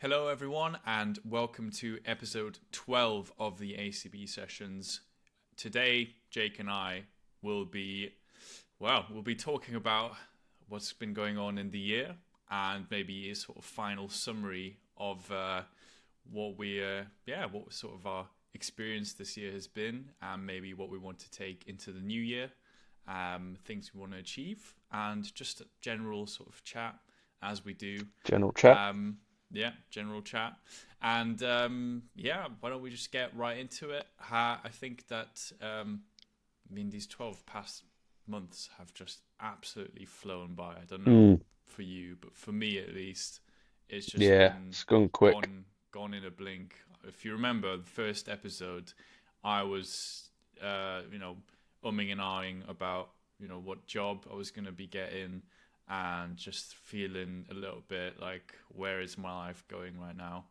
Hello, everyone, and welcome to episode 12 of the ACB sessions. Today, Jake and I will be talking about what's been going on in the year and maybe a sort of final summary of what sort of our experience this year has been, and maybe what we want to take into the new year, things we want to achieve, and just a general sort of chat as we do. General chat. General chat. And why don't we just get right into it? I think that, these 12 past months have just absolutely flown by. I don't know Mm, for you, but for me at least, it's just yeah, been it's gone quick. gone in a blink. If you remember the first episode, I was, umming and ahhing about, what job I was going to be getting and just feeling a little bit like, where is my life going right now?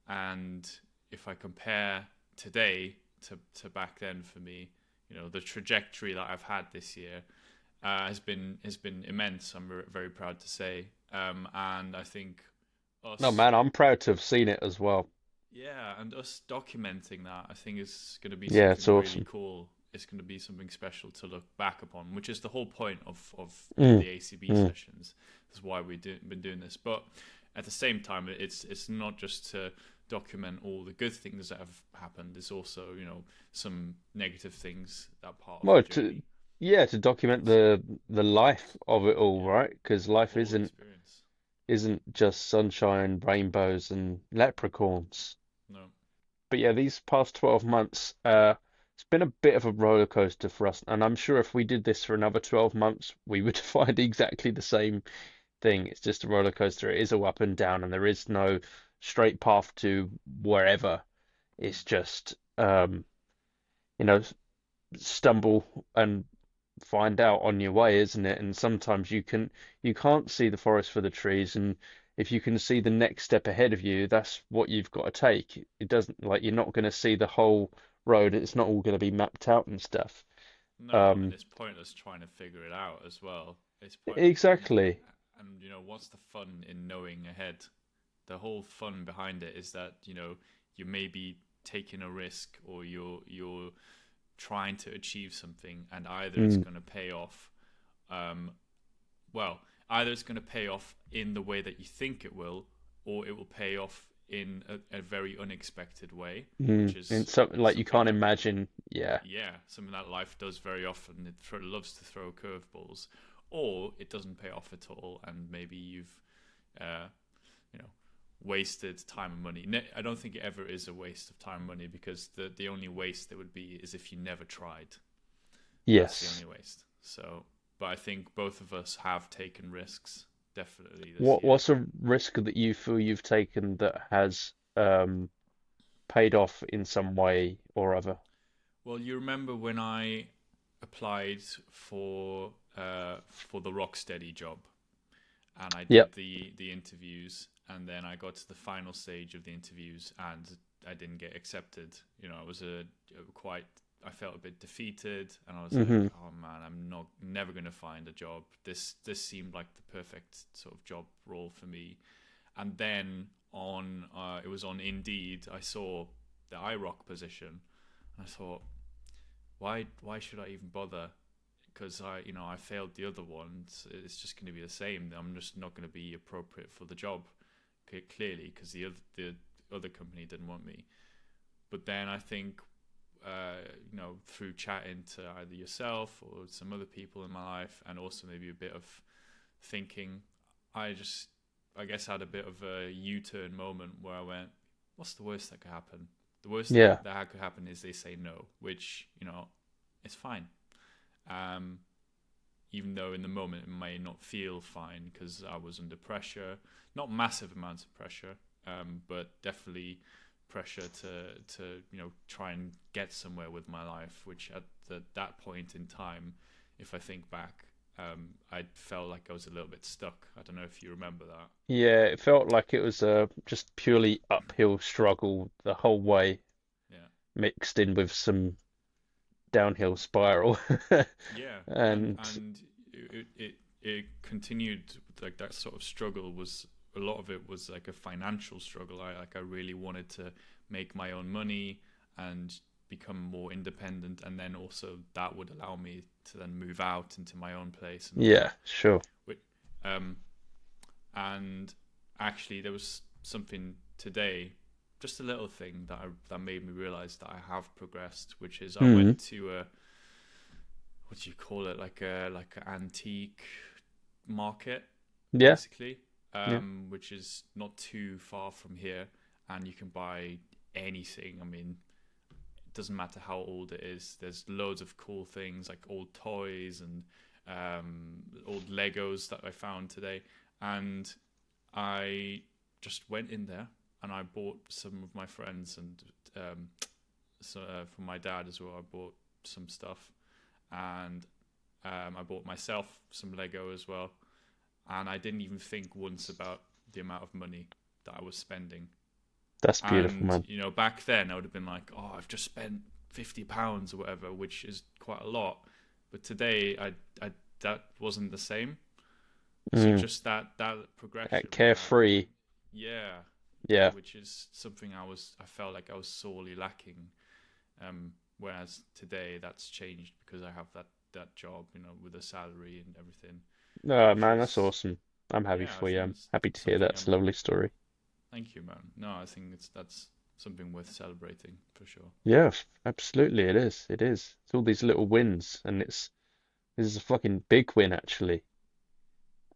And if I compare today to back then for me, the trajectory that I've had this year has been immense. I'm very proud to say, and I think No, us, man, I'm proud to have seen it as well. yeah, and us documenting that, I think is going to be Yeah, it's something really awesome. cool. It's going to be something special to look back upon, which is the whole point of Mm, the ACB mm. sessions. That's why been doing this. But at the same time, it's not just to document all the good things that have happened. There's also, some negative things that part of the Well, journey. to document So the life of it all, yeah, right? Because the life whole experience. isn't just sunshine, rainbows, and leprechauns. No, But yeah, these past 12 months, it's been a bit of a roller coaster for us, and I'm sure if we did this for another 12 months, we would find exactly the same thing. It's just a roller coaster. It is all up and down, and there is no straight path to wherever. mm, It's just you know, stumble and find out on your way, isn't it? And sometimes you can't see the forest for the trees, and if you can see the next step ahead of you, that's what you've got to take. It doesn't like you're not going to see the whole road. It's not all going to be mapped out and stuff. no, and Um, it's pointless trying to figure it out as well. It's pointless, exactly. and what's the fun in knowing ahead? The whole fun behind it is that you may be taking a risk, or you're trying to achieve something, and either it's Mm, going to pay off, um, well, either it's going to pay off in the way that you think it will, or it will pay off in a very unexpected way, which and is something like you something can't that, imagine. Yeah. yeah, something that life does very often. Loves to throw curveballs, or it doesn't pay off at all, and maybe you've, uh, you know, wasted time and money. I don't think it ever is a waste of time and money, because the only waste there would be is if you never tried. That's the Yes. only waste. So, but I think both of us have taken risks definitely this year. What's a risk that you feel you've taken that has paid off in some way or other? Well, you remember when I applied for the Rocksteady job, and I did Yep. the interviews, and then I got to the final stage of the interviews, and I didn't get accepted. I was quite. I felt a bit defeated, and I was like, Hmm. "Oh man, I'm never gonna find a job." This seemed like the perfect sort of job role for me. And then it was on Indeed. I saw the iRock position, and I thought, why should I even bother? Because I failed the other ones. It's just going to be the same. I'm just not going to be appropriate for the job, clearly, because the other company didn't want me. But then I think, through chatting to either yourself or some other people in my life, and also maybe a bit of thinking, I just, I guess, had a bit of a U-turn moment where I went, what's the worst that could happen? The worst thing Yeah. that could happen is they say no, which, it's fine. Um, Even though in the moment it may not feel fine, because I was under pressure, not massive amounts of pressure, but definitely pressure to try and get somewhere with my life. Which at that point in time, if I think back, I felt like I was a little bit stuck. I don't know if you remember that. Yeah, it felt like it was a just purely uphill struggle the whole way, Yeah, mixed in with some downhill spiral. yeah, and And and it continued. Like, that sort of struggle was a lot of it was like a financial struggle. I really wanted to make my own money and become more independent, and then also that would allow me to then move out into my own place and all Yeah, that. sure. Which, um, and actually, there was something today, just a little thing that made me realize that I have progressed, which is I Mm. went to a, what do you call it, like an antique market, Yeah, basically, yeah. which is not too far from here, and you can buy anything. I mean, it doesn't matter how old it is. There's loads of cool things like old toys and old Legos that I found today, and I just went in there and I bought some of my friends and so for my dad as well. I bought some stuff, and I bought myself some Lego as well. And I didn't even think once about the amount of money that I was spending. That's beautiful, And man. back then I would have been like, oh, I've just spent £50 or whatever, which is quite a lot. But today, I that wasn't the same. So Mm. just that progression where, Carefree. yeah, Yeah. which is something I felt like I was sorely lacking. Whereas today that's changed because I have that job, with a salary and everything, Oh, which man, that's is, awesome. I'm happy yeah, I for you. think I'm it's happy to hear something that's a I'm. lovely story. Thank you, man. No, I think that's something worth celebrating for sure. Yeah, absolutely, it is. It is. It's all these little wins, and this is a fucking big win actually,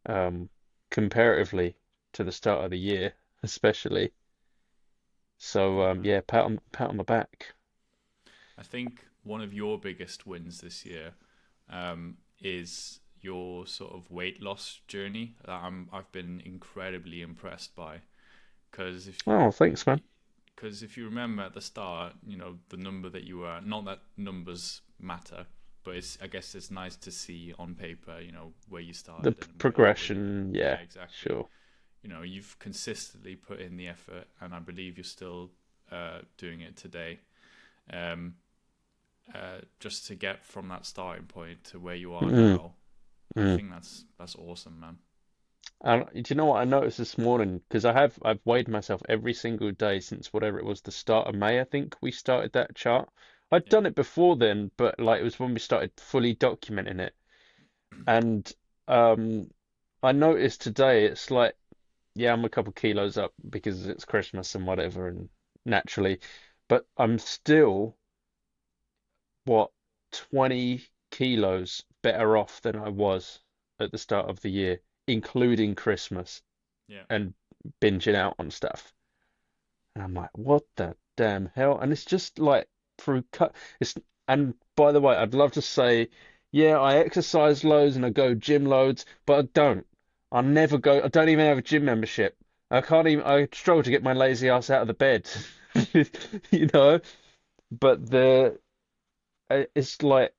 um, comparatively to the start of the year, especially. So, Yeah, man. yeah, pat on the back. I think one of your biggest wins this year is your sort of weight loss journey that I've been incredibly impressed by. Because Oh, thanks, man. if you remember at the start, the number that you were at, not that numbers matter, but I guess it's nice to see on paper, where you The started and where you, progression, yeah, yeah, exactly. sure. You've consistently put in the effort, and I believe you're still doing it today. Um, just to get from that starting point to where you are Mm, now, I mm. think that's awesome, man. And do you know what I noticed this morning? Because I've weighed myself every single day since whatever it was, the start of May, I think we started that chart. I'd Yeah, done it before then, but like it was when we started fully documenting it. And um I noticed today it's like, yeah, I'm a couple kilos up because it's Christmas and whatever, and naturally, but I'm still, what, 20 kilos better off than I was at the start of the year, including Christmas yeah, and binging out on stuff. And I'm like, what the damn hell? And it's just like through cut. It's and by the way, I'd love to say, yeah, I exercise loads and I go gym loads, but I don't. I never go. I don't even have a gym membership. I can't even. I struggle to get my lazy ass out of the bed, you know. But it's like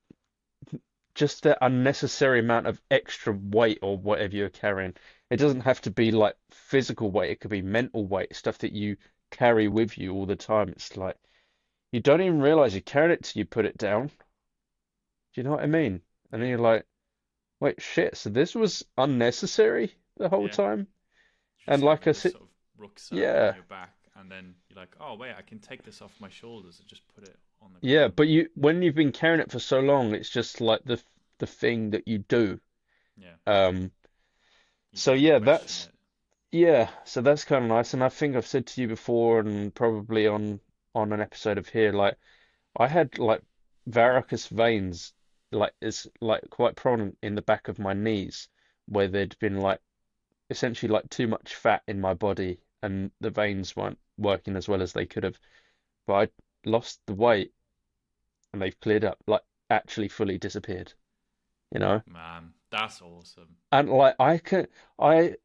just the unnecessary amount of extra weight or whatever you're carrying. It doesn't have to be like physical weight, it could be mental weight, stuff that you carry with you all the time. It's like you don't even realize you're carrying it till you put it down. Do you know what I mean? And then yeah, you're like, wait, shit, so this was unnecessary the whole yeah. time? You And just have like I this said, sort of rucksack on yeah, your back, and then you're like, oh wait, I can take this off my shoulders and just put it on the yeah, ground. but when you've been carrying it for so long, it's just like the thing that you do. Yeah, Um, you so don't yeah, question that's it. Yeah, so that's kind of nice, and I think I've said to you before, and probably on an episode of here, like I had like varicose veins, like it's like quite prominent in the back of my knees, where there'd been like essentially like too much fat in my body, and the veins weren't working as well as they could have. But I lost the weight, and they've cleared up, like actually fully disappeared, you know? Man, that's awesome. And like I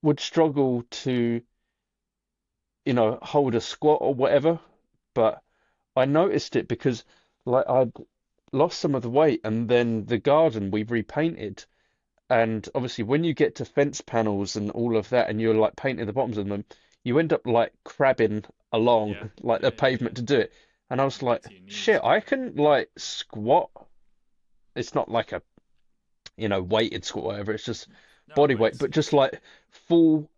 would struggle to, hold a squat or whatever. But I noticed it because like I'd lost some of the weight and then the garden we repainted. And obviously when you get to fence panels and all of that and you're like painting the bottoms of them, you end up like crabbing Yeah, along like the yeah, yeah, yeah. pavement to do it. And I was You get like, to your shit, knees. I can like squat. It's not like a weighted squat or whatever. It's just No, body but weight, but just like full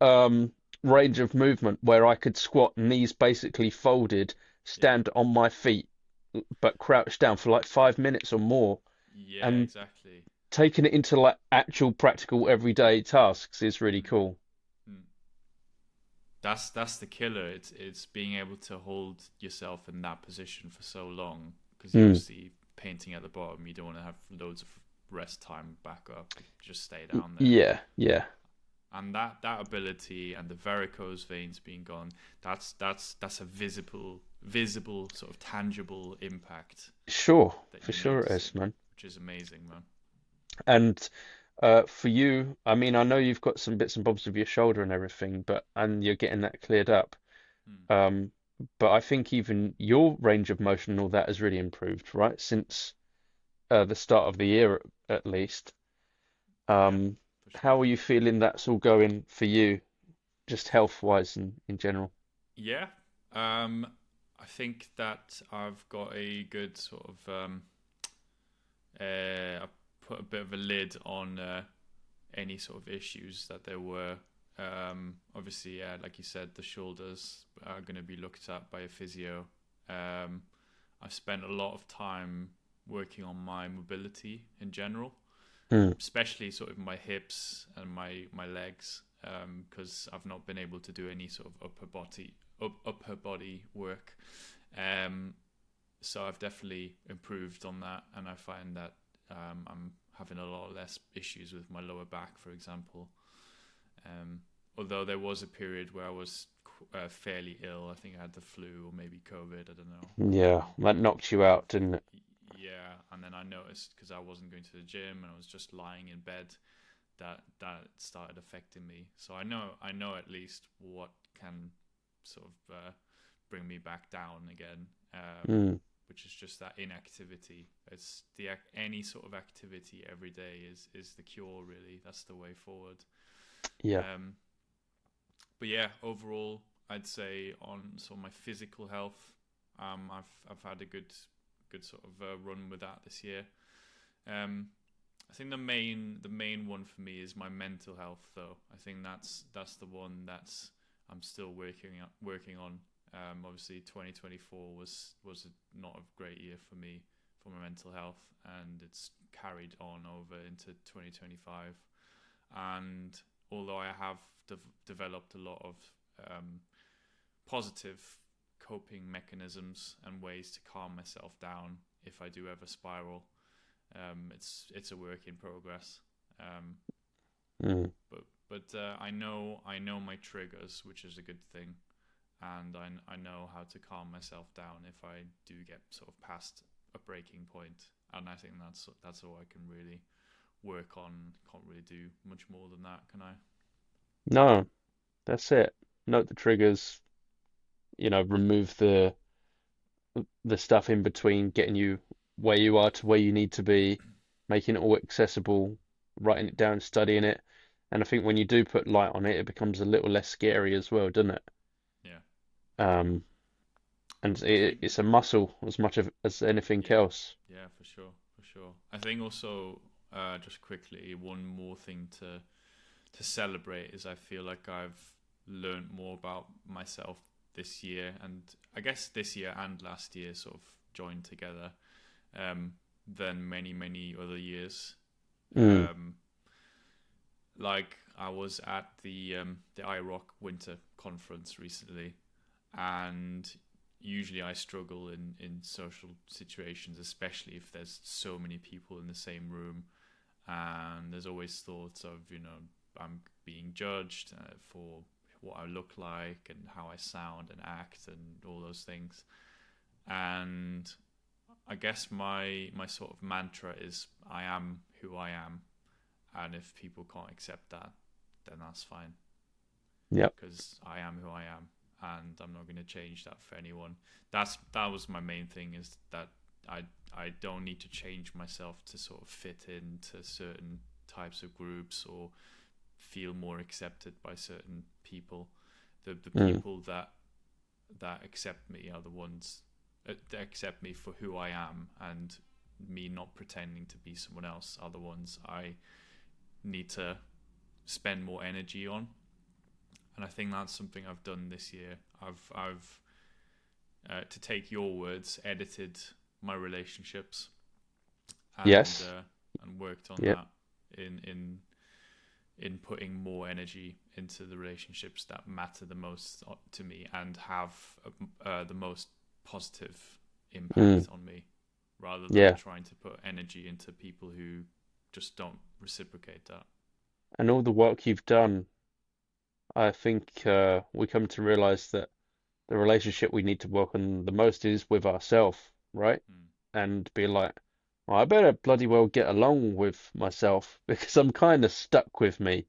range of movement where I could squat, knees basically folded, Yeah. stand on my feet, but crouched down for like 5 minutes or more. Yeah, And exactly. taking it into like actual practical everyday tasks is really Mm. cool. Mm. That's the killer. It's being able to hold yourself in that position for so long because you Mm. obviously painting at the bottom. You don't want to have loads of rest time back up. Just stay down there. Yeah, yeah. And that ability and the varicose veins being gone, that's a visible sort of tangible impact Sure, that for you're sure it is, noticing, man. which is amazing, man. And for you, I mean, I know you've got some bits and bobs with your shoulder and everything, but and you're getting that cleared up. Hmm. Um, but I think even your range of motion and all that has really improved, right? Since the start of the year, at least. Yeah, Um, for how sure. are you feeling that's all going for you, just health-wise and in general? Yeah. I think that I've got a good sort of I put a bit of a lid on any sort of issues that there were. Obviously, yeah, like you said, the shoulders are going to be looked at by a physio. Um, I've spent a lot of time working on my mobility in general, Mm, especially sort of my hips and my legs, because I've not been able to do any sort of upper body work. Um, so I've definitely improved on that, and I find that I'm having a lot less issues with my lower back, for example. Um, Although there was a period where I was fairly ill. I think I had the flu or maybe COVID. I don't know. yeah, that knocked you I've out, didn't it? Yeah, and then I noticed because I wasn't going to the gym and I was just lying in bed that started affecting me. So I know at least what can sort of bring me back down again, Mm, which is just that inactivity. It's the any sort of activity every day is the cure. Really, that's the way forward. yeah. Um, but yeah, overall, I'd say on sort of my physical health, I've had a good sort of run with that this year. Um, I think the main one for me is my mental health, though. I think that's the one that's I'm still working on. Obviously, 2024 was not a great year for me for my mental health, and it's carried on over into 2025. And although I have developed a lot of um, positive coping mechanisms and ways to calm myself down if I do ever spiral, it's a work in progress. Um, Mm, but I know my triggers, which is a good thing, and I know how to calm myself down if I do get sort of past a breaking point, and I think that's all I can really work on. Can't really do much more than that, can I? no, that's it. Note the triggers, remove the stuff in between, getting you where you are to where you need to be, making it all accessible, writing it down, studying it. And I think when you do put light on it, it becomes a little less scary as well, doesn't it? Yeah, Um, and I think. it's a muscle as much as anything Yeah, else. yeah, for sure, for sure. I think also, just quickly, one more thing to celebrate is I feel like I've learned more about myself this year, and I guess this year and last year sort of joined together, um, than many other years. Mm, Um, like I was at the IROC Winter Conference recently, and usually I struggle in social situations, especially if there's so many people in the same room, and there's always thoughts of I'm being judged for what I look like and how I sound and act and all those things. And I guess my sort of mantra is I am who I am, and if people can't accept that, then that's fine yep. because I am who I am, and I'm not going to change that for anyone. That was my main thing, is that I I don't need to change myself to sort of fit into certain types of groups or feel more accepted by certain people. The Mm, people that accept me are the ones that accept me for who I am, and me not pretending to be someone else are the ones I need to spend more energy on. and I think that's something I've done this year. I've to take your words, edited my relationships and Yes. worked on Yep. that in putting more energy into the relationships that matter the most to me and have the most positive Mm. impact on me, rather than Yeah. trying to put energy into people who just don't reciprocate that. And all the work you've done, I think we come to realize that the relationship we need to work on the most is with ourselves, right? Mm. And be like, well, I better bloody well get along with myself because I'm kind of stuck with me,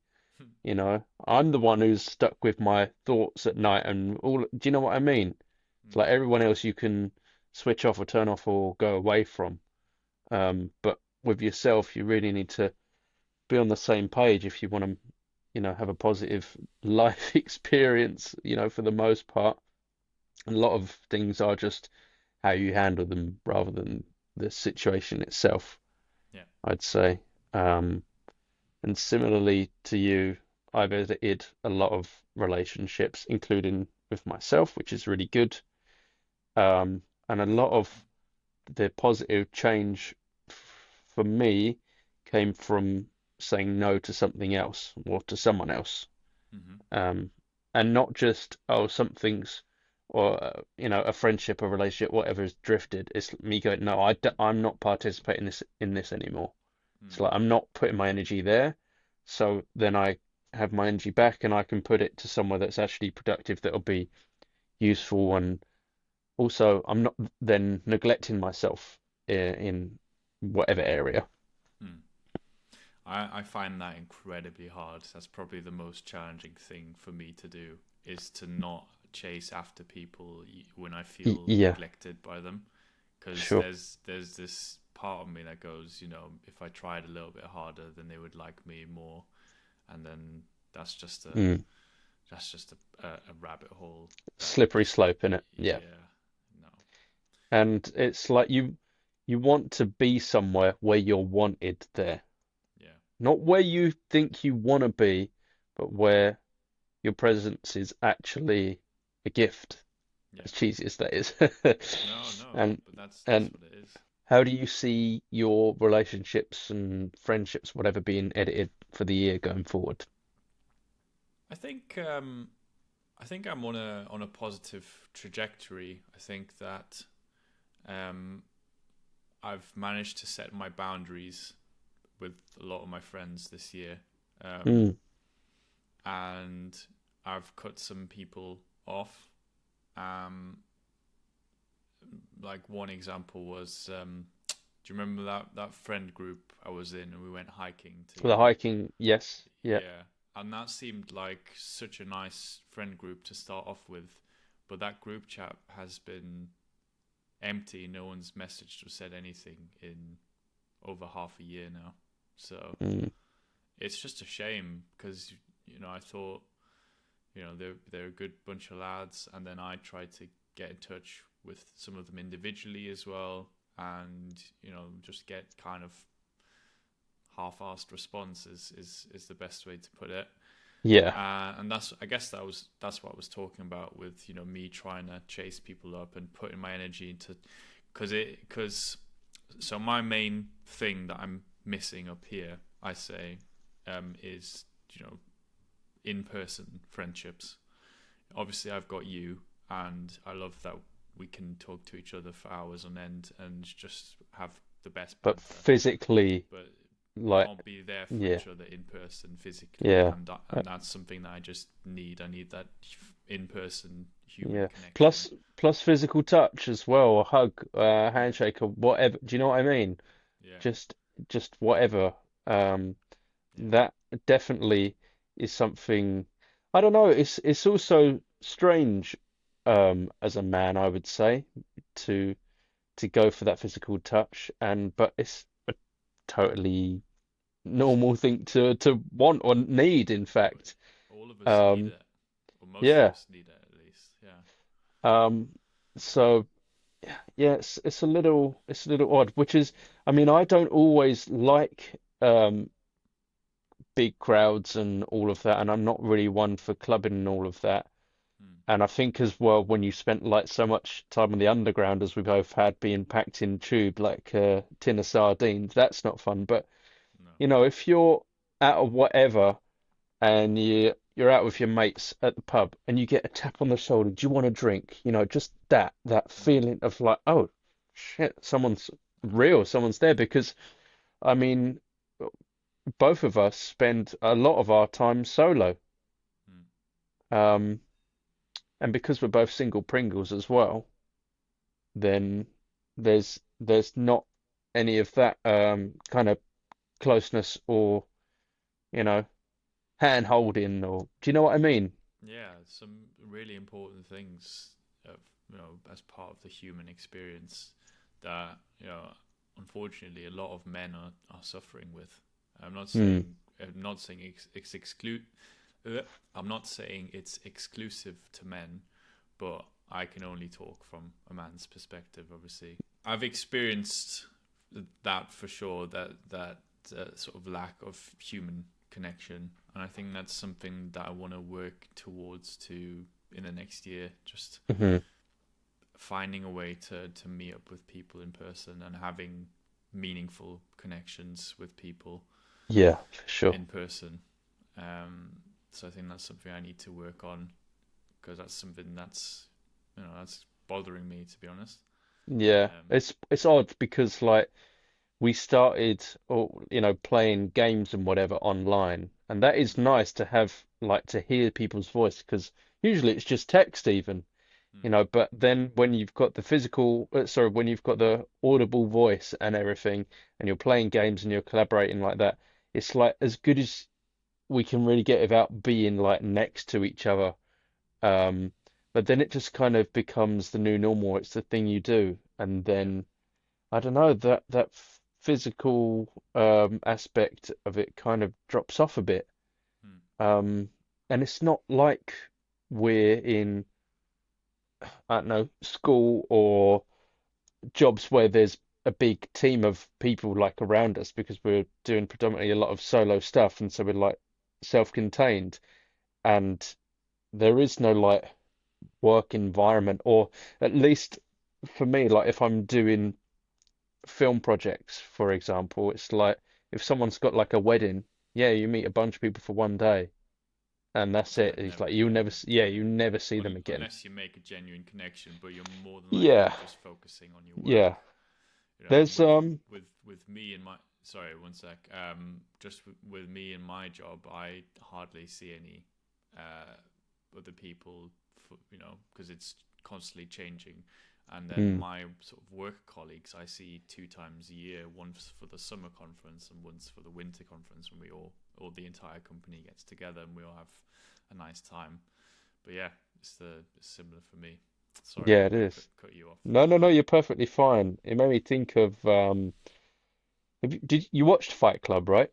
you know. I'm the one who's stuck with my thoughts at night and all. Do you know what I mean? It's like Mm. everyone else you can switch off or turn off or go away from. But with yourself, you really need to be on the same page if you want to, have a positive life experience, for the most part. A lot of things are just how you handle them rather than the situation itself, Yeah. I'd say. Um, and similarly to you, I've edited a lot of relationships, including with myself, which is really good. And a lot of the positive change for me came from saying no to something else or to someone else. Mm-hmm. Um, and not just, oh, something's, or, a friendship, a relationship, whatever has drifted. It's me going, no, I'm not participating in this anymore. It's Mm. like I'm not putting my energy there. So then I have my energy back and I can put it to somewhere that's actually productive, that'll be useful. And also, I'm not then neglecting myself in whatever area. Mm. I find that incredibly hard. That's probably the most challenging thing for me to do, is to not chase after people when I feel Yeah, neglected by them, because sure. there's this part of me that goes, if I tried a little bit harder, then they would like me more, and then that's just a Mm. that's just a rabbit hole that Slippery just, slope in it. Yeah. yeah, no, And it's like you want to be somewhere where you're wanted there. yeah, Not where you think you want to be, but where your presence is actually a gift, yeah. as cheesy as that is. No, no, And but that's and what it is. how do you see your relationships and friendships, whatever, being edited for the year going forward? I think I think I'm on a positive trajectory. I think that um, I've managed to set my boundaries with a lot of my friends this year, um, Mm, and I've cut some people off. Um, like one example was, do you remember that friend group I was in, and we went hiking for the together? hiking, yes, yeah. Yeah, and that seemed like such a nice friend group to start off with, but that group chat has been empty. No one's messaged or said anything in over half a year now. So Mm, it's just a shame because I thought they're a good bunch of lads, and then I tried to get in touch with some of them individually as well, and just get kind of half-assed response is the best way to put it. yeah, And I guess that's what I was talking about with me trying to chase people up and putting my energy into, because so my main thing that I'm missing up here, I say, is in person friendships. Obviously, I've got you, and I love that we can talk to each other for hours on end and just have the best but banter. physically, But we like, can't be there for yeah, each other in person physically, yeah. and that's something that I just need. I need that in person human Yeah. connection. Plus physical touch as well, a hug, Yeah, handshake, or whatever. Do you know what I mean? yeah, Just just whatever. Um, yeah, that definitely is something. I don't know. It's also strange, as a man, I would say, to to go for that physical touch, and but it's a totally normal thing to want or need, in but fact. all of us need Um, it, or most of yeah. us need it at least. Yeah, Um, so. Yeah, it's a little odd, which is, I mean, I don't always like big crowds and all of that, and I'm not really one for clubbing and all of that. Mm. And I think as well, when you spent like so much time on the underground as we both had, being packed in tube like a tin of sardines, that's not fun. But No. if you're out of whatever and you're out with your mates at the pub and you get a tap on the shoulder, do you want a drink? Just that Mm. feeling of like, oh shit, someone's real, someone's there. Because I mean, both of us spend a lot of our time solo. Mm. Um, and because we're both single Pringles as well, then there's not any of that kind of closeness or, you know, hand holding, or do you know what I mean? Yeah, some really important things of, as part of the human experience that, unfortunately a lot of men are suffering with. I'm not Hmm. saying I'm not saying it's exclude uh, I'm not saying it's exclusive to men, but I can only talk from a man's perspective, obviously. I've experienced that for sure, that sort of lack of human connection, and I think that's something that I want to work towards to in the next year. Just Hmm. finding a way to meet up with people in person and having meaningful connections with people Yeah, for sure. in person. Um, so I think that's something I need to work on, because that's something that's bothering me, to be honest. Yeah, Um, it's odd because like we started, or playing games and whatever online, and that is mm, nice to have, like, to hear people's voice, because usually it's just text even. mm, But then when you've got the physical, sorry, when you've got the audible voice and everything, and you're playing games and you're collaborating like that, it's like as good as we can really get without being like next to each other. Um, but then it just kind of becomes the new normal. It's the thing you do, and yeah. then I don't know, that physical aspect of it kind of drops off a bit. Mm, Um, and it's not like we're in, I don't know, school or jobs where there's a big team of people like around us, because we're doing predominantly a lot of solo stuff, and so we're like self-contained, and there is no like work environment, or at least for me, like if I'm doing film projects, for example, it's like if someone's got like a wedding, yeah, you meet a bunch of people for one day and that's it. and It's never like again. yeah, you never see them again. Unless you make a genuine connection, but you're more than likely Yeah, just focusing on your work. yeah. There's With me and my sorry, one sec. Just with me and my job, I hardly see any other people, because it's constantly changing. And then mm, my sort of work colleagues, I see 2 times a year, once for the summer conference and once for the winter conference, when or the entire company gets together and we all have a nice time. But yeah, it's similar for me. Sorry, yeah, it I is. cut you off. No, no, no, you're perfectly fine. It made me think of did you watched Fight Club, right?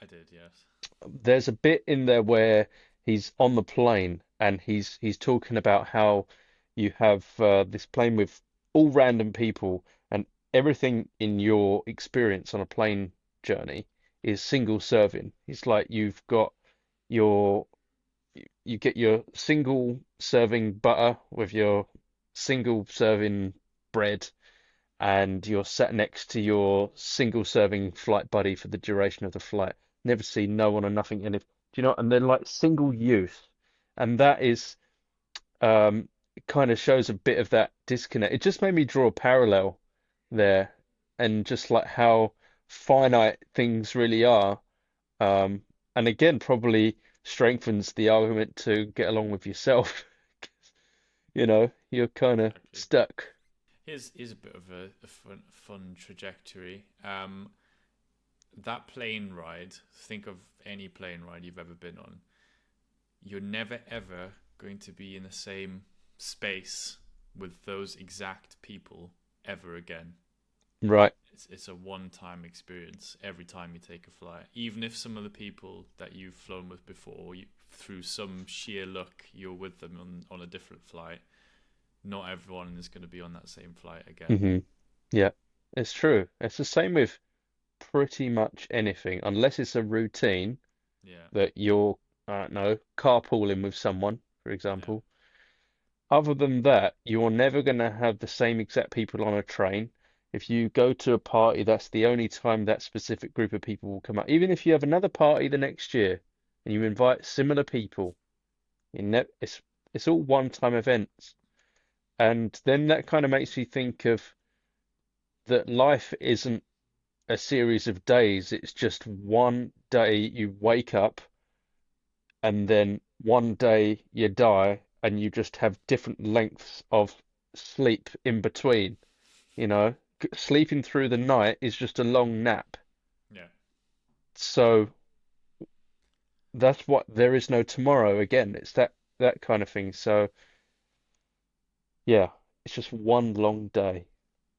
I did, yes. There's a bit in there where he's on the plane and he's talking about how you have this plane with all random people, and everything in your experience on a plane journey is single serving. It's like your you get your single serving butter with your single serving bread, and you're sat next to your single serving flight buddy for the duration of the flight. Never see no one or nothing. And if, do you know, and they're like single use. And that is, it kind of shows a bit of that disconnect. It just made me draw a parallel there, and just like how finite things really are. Um, and again, probably strengthens the argument to get along with yourself. You're kind of Exactly. stuck. Here's a bit of a fun trajectory. That plane ride. Think of any plane ride you've ever been on. You're never ever going to be in the same space with those exact people ever again. Right. It's a one-time experience every time you take a flight. Even if some of the people that you've flown with before, through some sheer luck, you're with them on a different flight. Not everyone is going to be on that same flight again. Hmm. Yeah, it's true. It's the same with pretty much anything, unless it's a routine. Yeah. that you're, I don't know, carpooling with someone, for Yeah. example. Other than that, you're never going to have the same exact people on a train. If you go to a party, that's the only time that specific group of people will come out. Even if you have another party the next year and you invite similar people, you ne it's all one-time events. And then that kind of makes me think of that life isn't a series of days. It's just one day you wake up and then one day you die and you just have different lengths of sleep in between. You know, sleeping through the night is just a long nap. Yeah. So that's what there is no tomorrow again. It's that kind of thing. So yeah, it's just one long day.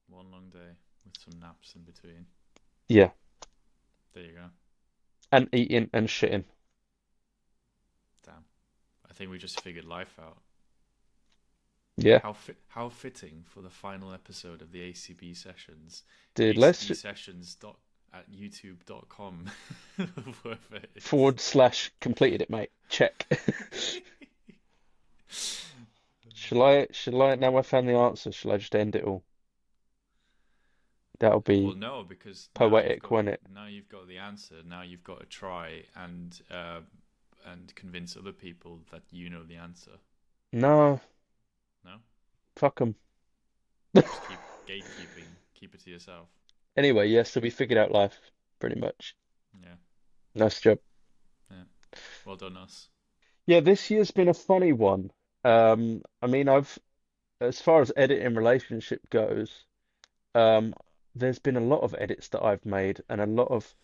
One long day with some naps in between. Yeah, There you go. and eating and shitting. Damn. I think we just figured life out. Yeah, How fitting for the final episode of the ACB sessions. dude, ACB sessions dot at youtube.com. Whatever it is. / completed it, mate. Check. Shall I now I found the answer, shall I just end it all? That'll Well, be no, because poetic, won't it? now you've got the answer. Now you've got to try and convince other people that you know the answer. No, No, fuck 'em. just keep gatekeeping. Keep it to yourself. Anyway, yeah, so we figured out life, pretty much. Yeah, Nice job. yeah. Well done, us. Yeah, this year's been a funny one. I mean, as far as editing relationship goes, um, there's been a lot of edits that I've made and a lot of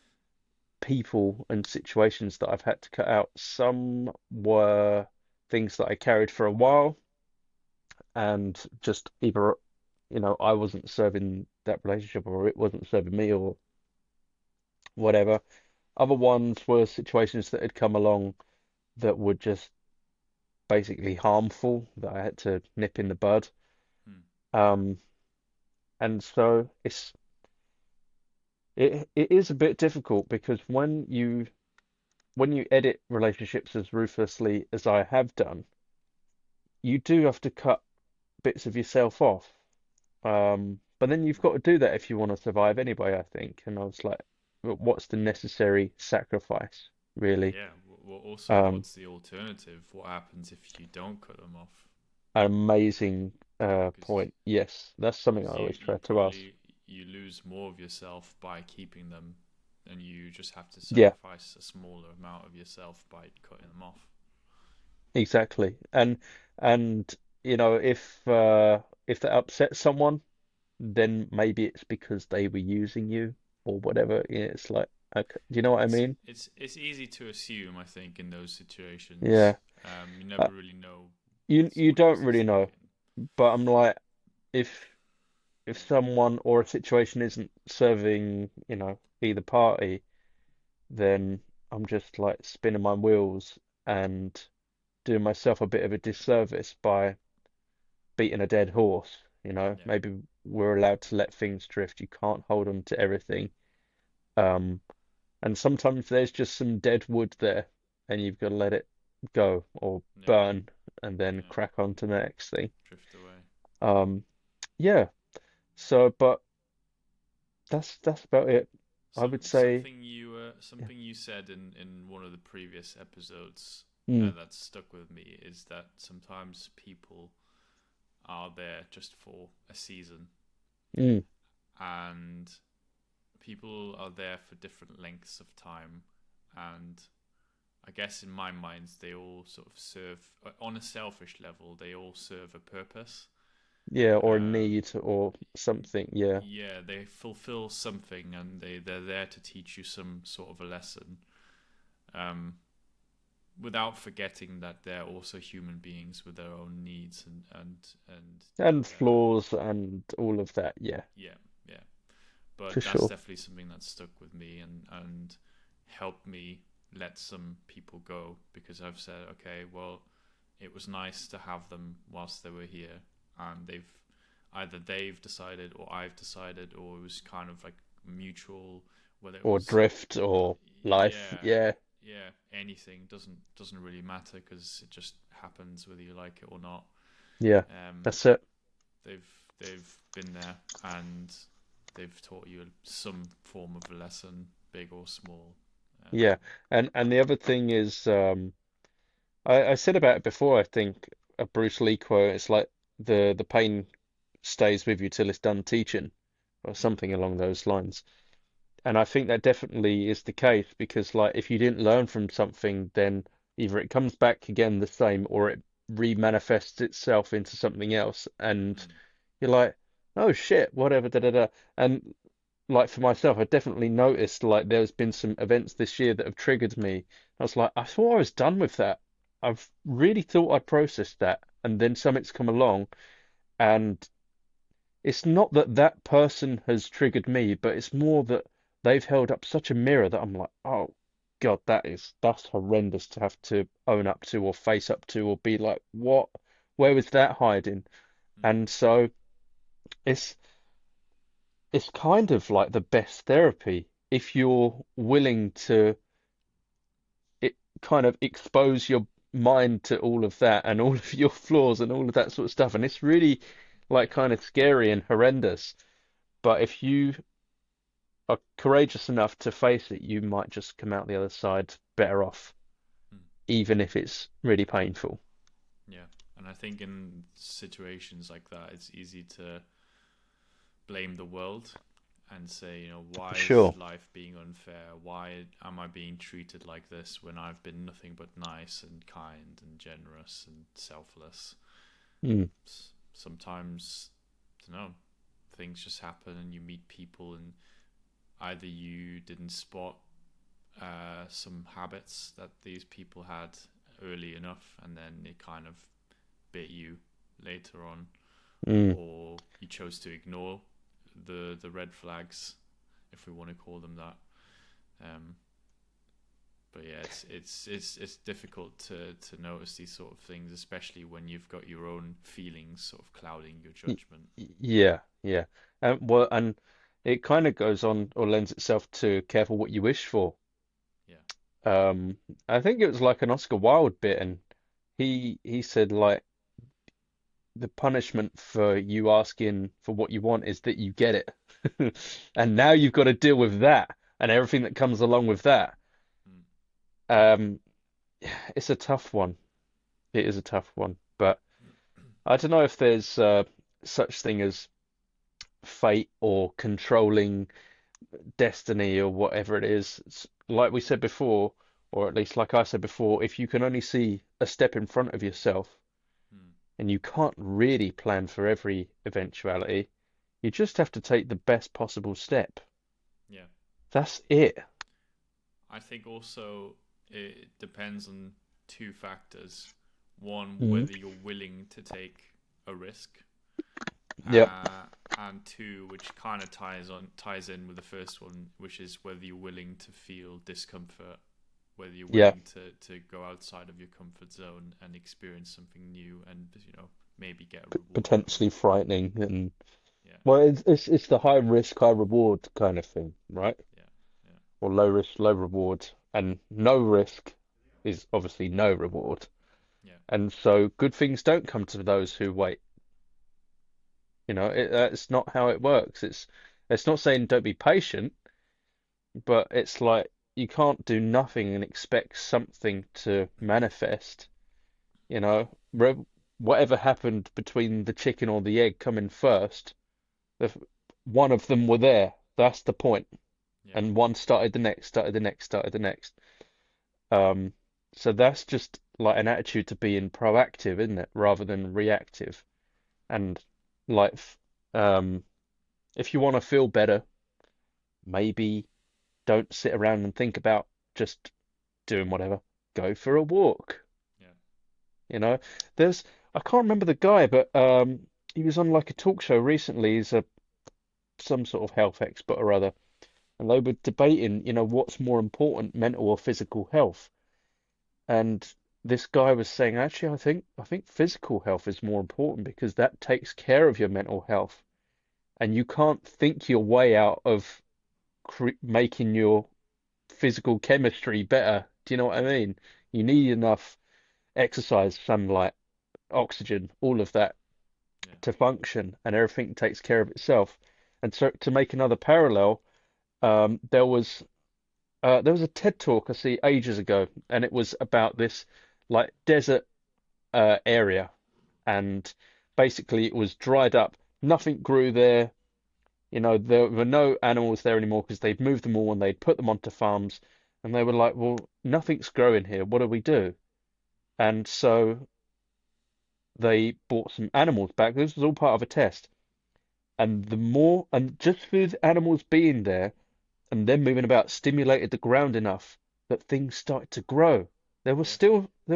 people and situations that I've had to cut out. Some were things that I carried for a while and just either, I wasn't serving that relationship or it wasn't serving me or whatever. Other ones were situations that had come along that were just basically harmful that I had to nip in the bud. Hmm. Um, and so it is a bit difficult because when you edit relationships as ruthlessly as I have done, you do have to cut bits of yourself off. But then you've got to do that if you want to survive anyway, I think. And I was like, what's the necessary sacrifice, really? Yeah. Well, also, Um, what's the alternative? What happens if you don't cut them off? an amazing Because point. Yes, that's something I because always you try to ask. probably you lose more of yourself by keeping them, and you just have to Yeah, sacrifice a smaller amount of yourself by cutting them off. exactly. And if that upsets someone, then maybe it's because they were using you or whatever. Yeah, it's like, okay, do you know what I mean? It's easy to assume, I think, in those situations. Yeah. You Uh, never really know you what don't else is really know, thinking. but I'm like, if if someone or a situation isn't serving, either party, then I'm just like spinning my wheels and doing myself a bit of a disservice by beating a dead horse. Yeah, Maybe we're allowed to let things drift. You can't hold on to everything. Um, and sometimes there's just some dead wood there, and you've got to let it go or yeah, burn and then yeah. crack on to the next thing. Drift away. Um, yeah. So, but that's about it. I would say, yeah. Something you said in one of the previous episodes Mm, that stuck with me is that sometimes people are there just for a season, mm, and people are there for different lengths of time, and I guess in my mind they all sort of serve on a selfish level. They all serve a purpose. yeah, or Um, need or something. Yeah, yeah, they fulfill something, and they're there to teach you some sort of a lesson. Um, Without forgetting that they're also human beings with their own needs and and uh, flaws and all of that. Yeah, yeah, yeah. for But that's sure. definitely something that stuck with me and helped me let some people go because I've said, okay, well, it was nice to have them whilst they were here, and they've decided or I've decided, or it was kind of like mutual, whether it Or was drift or life. yeah, Yeah, yeah, anything doesn't really matter because it just happens whether you like it or not. Yeah, Um, that's it. they've they've been there and they've taught you some form of a lesson, big or small. Um, Yeah, and the other thing is, I said about it before. I think a Bruce Lee quote. It's like the pain stays with you till it's done teaching, or mm, something along those lines. And I think that definitely is the case because, like, if you didn't learn from something, then either it comes back again the same, or it remanifests itself into something else, and mm, you're like, oh shit, whatever, da da da. And like for myself, I definitely noticed like there's been some events this year that have triggered me. I was like, I thought I was done with that. I've really thought I processed that, and then something's come along, and it's not that that person has triggered me, but it's more that they've held up such a mirror that I'm like, oh God, that's horrendous to have to own up to or face up to or be like, what? Where was that hiding? mm, And so it's it's kind of like the best therapy if you're willing to kind of expose your mind to all of that and all of your flaws and all of that sort of stuff. And it's really like yeah. kind of scary and horrendous. But if you are courageous enough to face it, you might just come out the other side better off, Mm. even if it's really painful. Yeah, and I think in situations like that, it's easy to blame the world and say, why is Sure. life being unfair? Why am I being treated like this when I've been nothing but nice and kind and generous and selfless? Mm, Sometimes, I don't know, things just happen and you meet people and either you didn't spot some habits that these people had early enough and then it kind of bit you later on, mm. or you chose to ignore the red flags, if we want to call them that. Um, but yeah, it's difficult to notice these sort of things, especially when you've got your own feelings sort of clouding your judgment. Yeah, yeah. And it kind of goes on or lends itself to careful what you wish for. Yeah. Um, I think it was like an Oscar Wilde bit, and he said like the punishment for you asking for what you want is that you get it. And now you've got to deal with that and everything that comes along with that. Mm. Um, it's a tough one. It is a tough one, but I don't know if there's such thing as fate or controlling destiny or whatever it is. Like we said before, or at least like I said before, if you can only see a step in front of yourself Mm. and you can't really plan for every eventuality, you just have to take the best possible step. Yeah. That's it. I think also it depends on two factors. One, Mm. whether you're willing to take a risk, Yep. uh, and two, which kind of ties in with the first one, which is whether you're willing to feel discomfort, whether you're Yeah. willing to go outside of your comfort zone and experience something new, and maybe get a reward out of Potentially it. frightening and Yeah, well, it's the high risk, high reward kind of thing, right? yeah, yeah, Or low risk, low reward, and no risk is obviously no reward. yeah, And so good things don't come to those who wait. That's not how it works. It's not saying don't be patient, but it's like you can't do nothing and expect something to manifest. You know, whatever happened between the chicken or the egg coming first, if one of them were there. That's the point. yeah, And one started the next, started the next, started the next. Um, so that's just like an attitude to being proactive, isn't it? Rather than reactive. And like, um, if you want to feel better, maybe don't sit around and think about just doing whatever. Go for a walk. yeah. You know, there's I can't remember the guy, but he was on like a talk show recently. He's a some sort of health expert or other, and they were debating, what's more important, mental or physical health. And this guy was saying, actually, I think physical health is more important because that takes care of your mental health, and you can't think your way out of cre making your physical chemistry better. Do you know what I mean? You need enough exercise, sunlight, oxygen, all of that Yeah. to function, and everything takes care of itself. And so, to make another parallel, um, there was there was a TED talk I see ages ago, and it was about this like desert area, and basically it was dried up. Nothing grew there. You know, there were no animals there anymore because they'd moved them all and they'd put them onto farms, and they were like, "Well, nothing's growing here. What do we do?" And so they brought some animals back. This was all part of a test. And the more, and just through the animals being there and them moving about stimulated the ground enough that things started to grow. Yeah. There were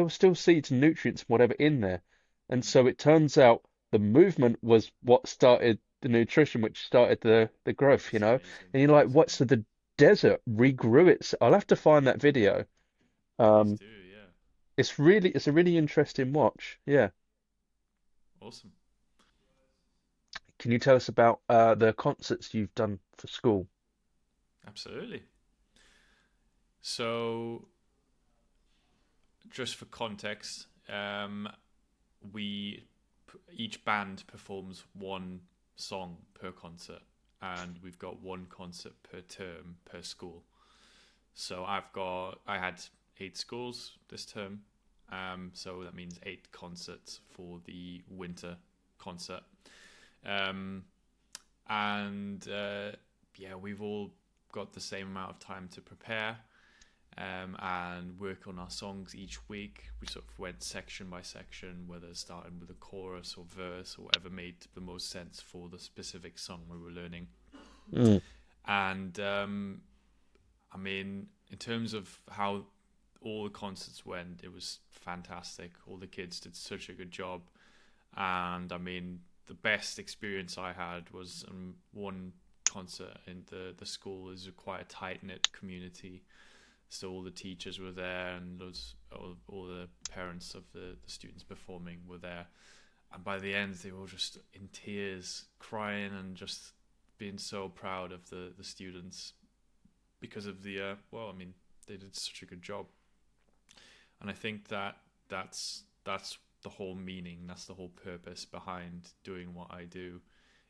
still seeds and nutrients and whatever in there. And Mm. so it turns out the movement was what started the nutrition, which started the growth, you That's know? amazing. And you're like, That's what? So amazing. the desert regrew it. I'll have to find that video. Please Um, do. Yeah. it's a really interesting watch. Yeah. Awesome. Can you tell us about the concerts you've done for school? Absolutely. So, just for context, we each band performs one song per concert, and we've got one concert per term per school. So I had 8 schools this term, so that means 8 concerts for the winter concert. Um, and yeah, we've all got the same amount of time to prepare and work on our songs each week. We sort of went section by section, whether starting with a chorus or verse or whatever made the most sense for the specific song we were learning. Mm, And I mean, in terms of how all the concerts went, it was fantastic. All the kids did such a good job. And I mean, the best experience I had was one concert in the school. Is quite a tight knit community, so all the teachers were there, and all the parents of the students performing were there. And by the end, they were all just in tears, crying, and just being so proud of the students because of the well, I mean, they did such a good job. And I think that that's the whole meaning, that's the whole purpose behind doing what I do,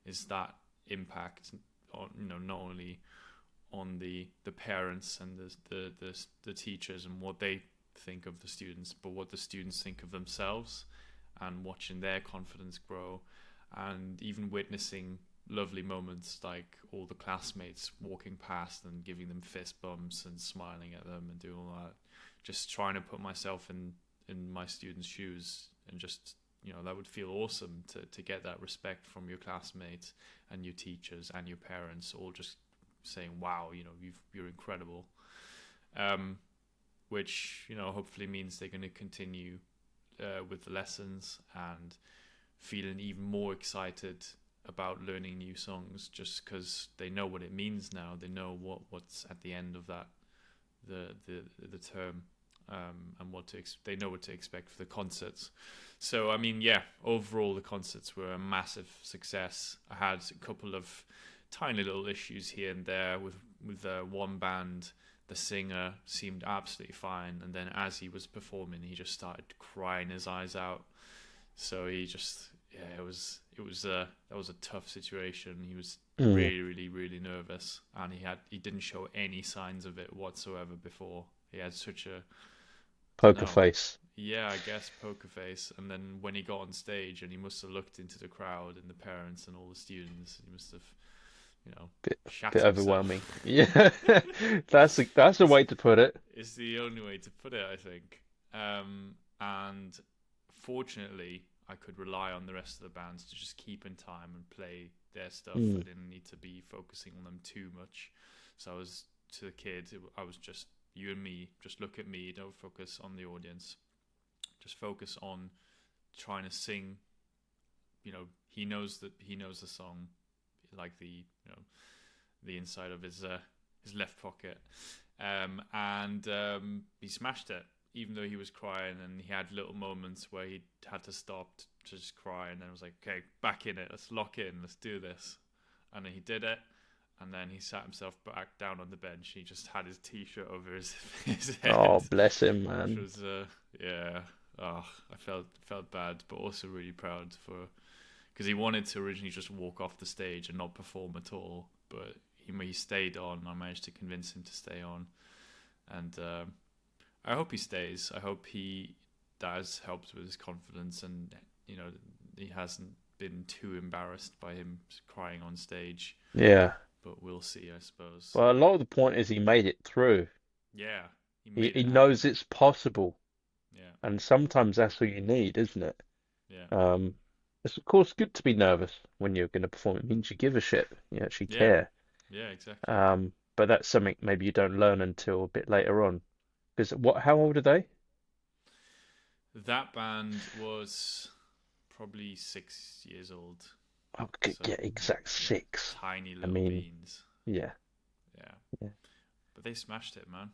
is that impact on, not only on the parents and the teachers and what they think of the students, but what the students think of themselves, and watching their confidence grow, and even witnessing lovely moments like all the classmates walking past and giving them fist bumps and smiling at them and doing all that. Just trying to put myself in my students' shoes, and just, that would feel awesome to get that respect from your classmates and your teachers and your parents, all just saying, "Wow, you're incredible," um, which hopefully means they're going to continue with the lessons and feeling even more excited about learning new songs, just because they know what it means now. They know what's at the end of that the term, and they know what to expect for the concerts. So I mean, yeah, overall the concerts were a massive success. I had a couple of tiny little issues here and there with one band. The singer seemed absolutely fine, and then as he was performing, he just started crying his eyes out. So he just, yeah, that was a tough situation. He was mm. really, really, really nervous, and he didn't show any signs of it whatsoever before. He had such a, I don't Poker know, face. yeah, I guess poker face. And then when he got on stage, and he must have looked into the crowd and the parents and all the students, he must have, you know, Bit shat bit overwhelming. himself. Yeah, that's a it's way to put it. it's the only way to put it, I think. And fortunately, I could rely on the rest of the bands to just keep in time and play their stuff. I Mm, didn't need to be focusing on them too much. So I was to the kids. I was just you and me. Just look at me. Don't focus on the audience. Just focus on trying to sing. He knows the song, like the inside of his left pocket, and he smashed it. Even though he was crying, and he had little moments where he had to stop to just cry, and then I was like, "Okay, back in it. Let's lock in. Let's do this." And then he did it, and then he sat himself back down on the bench. He just had his t-shirt over his his head, Oh, bless him, which man. was yeah. Oh, I felt bad, but also really proud for because he wanted to originally just walk off the stage and not perform at all, but he stayed on. I managed to convince him to stay on, and I hope he stays. I hope he that has helped with his confidence, and you know he hasn't been too embarrassed by him crying on stage. Yeah. But we'll see, I suppose. Well, a lot of the point is he made it through. Yeah, he He made he it knows happen. it's possible, Yeah, and sometimes that's all you need, isn't it? yeah, Um, it's of course good to be nervous when you're going to perform. It means you give a shit. You actually yeah, care. yeah, exactly. But that's something maybe you don't learn until a bit later on. Because how old are they? That band was probably 6 years old, Oh, so yeah, exact you know, six. tiny I little mean, beans. yeah, Yeah, yeah. but they smashed it, man.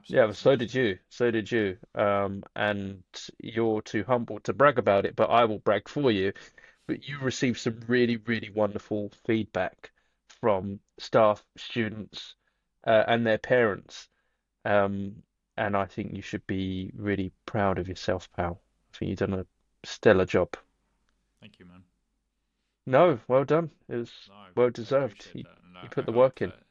Yeah, Absolutely well, so smashed did it. you. So did you. And you're too humble to brag about it, but I will brag for you. But you received some really, really wonderful feedback from staff, students, and their parents. Um, and I think you should be really proud of yourself, pal. I think you've done a stellar job. Thank you, man. No, well done. It was No, well I deserved. appreciate You, that, and you I put the hope work in. that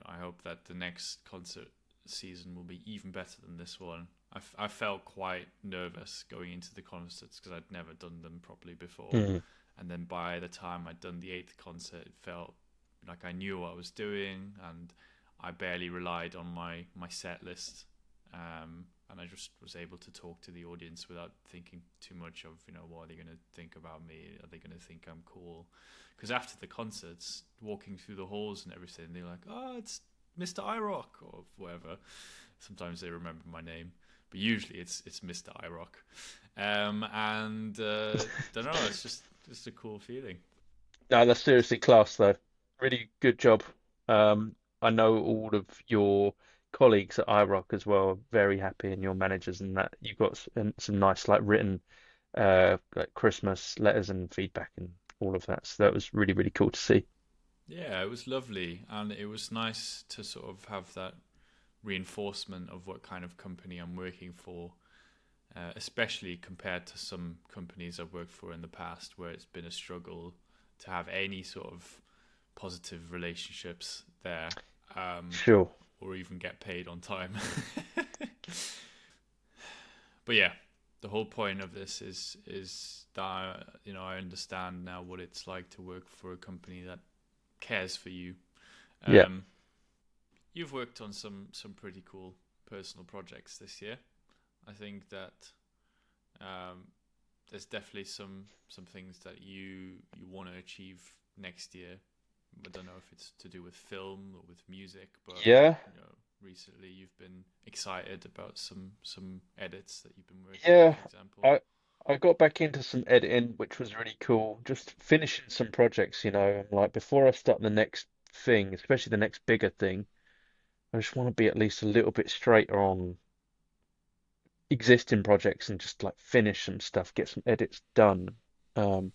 I hope that the next concert season will be even better than this one. I felt quite nervous going into the concerts because I'd never done them properly before, Mm, and then by the time I'd done the eighth concert, it felt like I knew what I was doing, and I barely relied on my set list, and I just was able to talk to the audience without thinking too much of what are they going to think about me? Are they going to think I'm cool? Because after the concerts, walking through the halls and everything, they're like, "Oh, it's Mr. IROC" or whatever. Sometimes they remember my name, but usually it's Mr. IROC. And don't know, it's just a cool feeling. No, that's seriously class though. Really good job. I know all of your colleagues at iRock as well are very happy, and your managers and that you got some nice like written like Christmas letters and feedback and all of that. So that was really, really cool to see. Yeah, it was lovely, and it was nice to sort of have that reinforcement of what kind of company I'm working for, especially compared to some companies I've worked for in the past where it's been a struggle to have any sort of positive relationships there, um, Sure. or even get paid on time. But yeah, the whole point of this is that I understand now what it's like to work for a company that cares for you. Yeah. Um, you've worked on some pretty cool personal projects this year. I think that um, there's definitely some things that you want to achieve next year. I don't know if it's to do with film or with music, but Yeah. recently you've been excited about some edits that you've been working on, Yeah. for example. I I got back into some editing, which was really cool. Just finishing some projects, like before I start the next thing, especially the next bigger thing. I just want to be at least a little bit straighter on existing projects and just like finish some stuff, get some edits done, um,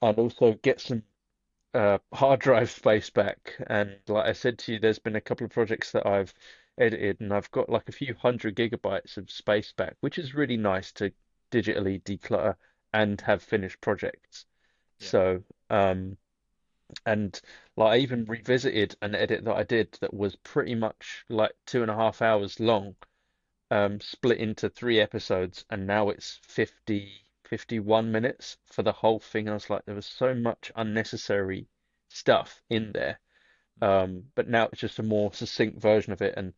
and also get some hard drive space back. And like I said to you, there's been a couple of projects that I've edited, and I've got like a few 100 GB of space back, which is really nice to digitally declutter and have finished projects. Yeah, So, and like I even revisited an edit that I did that was pretty much like 2.5 hours long, split into 3 episodes, and now it's 51 minutes for the whole thing. I was like, there was so much unnecessary stuff in there. mm, But now it's just a more succinct version of it, and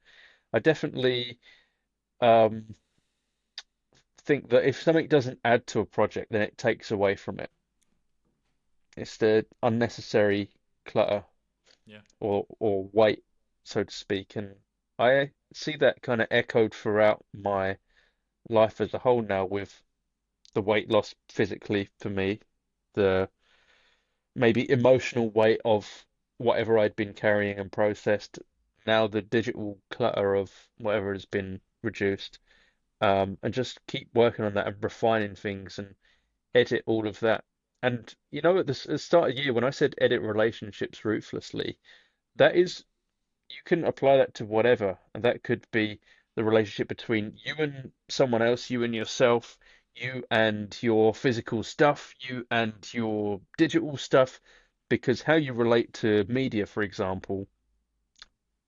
I definitely um, think that if something doesn't add to a project, then it takes away from it. It's the unnecessary clutter yeah, or weight, so to speak, and I see that kind of echoed throughout my life as a whole now with the weight loss physically for me, the maybe emotional weight of whatever I'd been carrying and processed, now the digital clutter of whatever has been reduced, and just keep working on that and refining things and edit all of that. And at the start of the year when I said edit relationships ruthlessly, that Mm, is, you can apply that to whatever, and that could be the relationship between you and someone else, you and yourself, you and your physical stuff, you and your digital stuff, because how you relate to media, for example,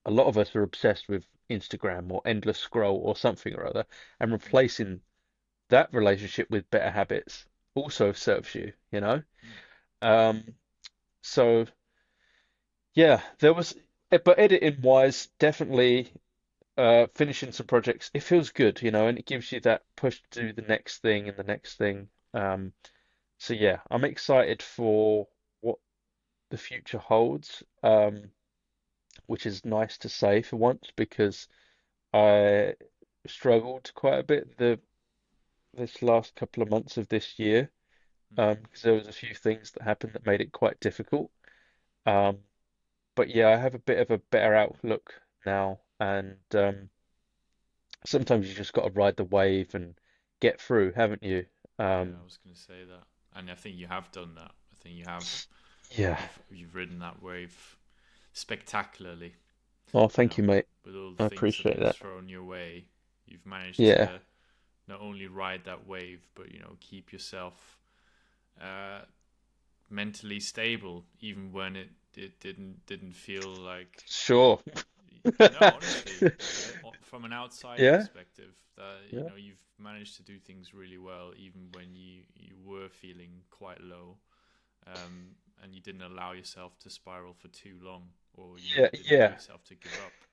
a lot of us are obsessed with Instagram or endless scroll or something or other, and mm, replacing that relationship with better habits also serves you. mm. Um, so yeah, there was, but editing wise, definitely finishing some projects, it feels good, and it gives you that push to do the next thing and the next thing. So yeah, I'm excited for what the future holds, which is nice to say for once because I struggled quite a bit this last couple of months of this year, Mm. because there was a few things that happened that made it quite difficult. Um, but yeah, I have a bit of a better outlook now, and sometimes you just got to ride the wave and get through, haven't you? Yeah, Um, I was going to say that, and I think you have done that. I think you have. yeah. You've ridden that wave spectacularly. Oh, You thank know, you, mate. with all the I things that have appreciate been that. thrown your way, you've managed Yeah, to not only ride that wave, but keep yourself uh, mentally stable, even when it didn't feel like. sure. No, honestly, from an outside Yeah, perspective, yeah, you've managed to do things really well, even when you were feeling quite low, and you didn't allow yourself to spiral for too long, or yeah, didn't allow yeah. yourself to give up.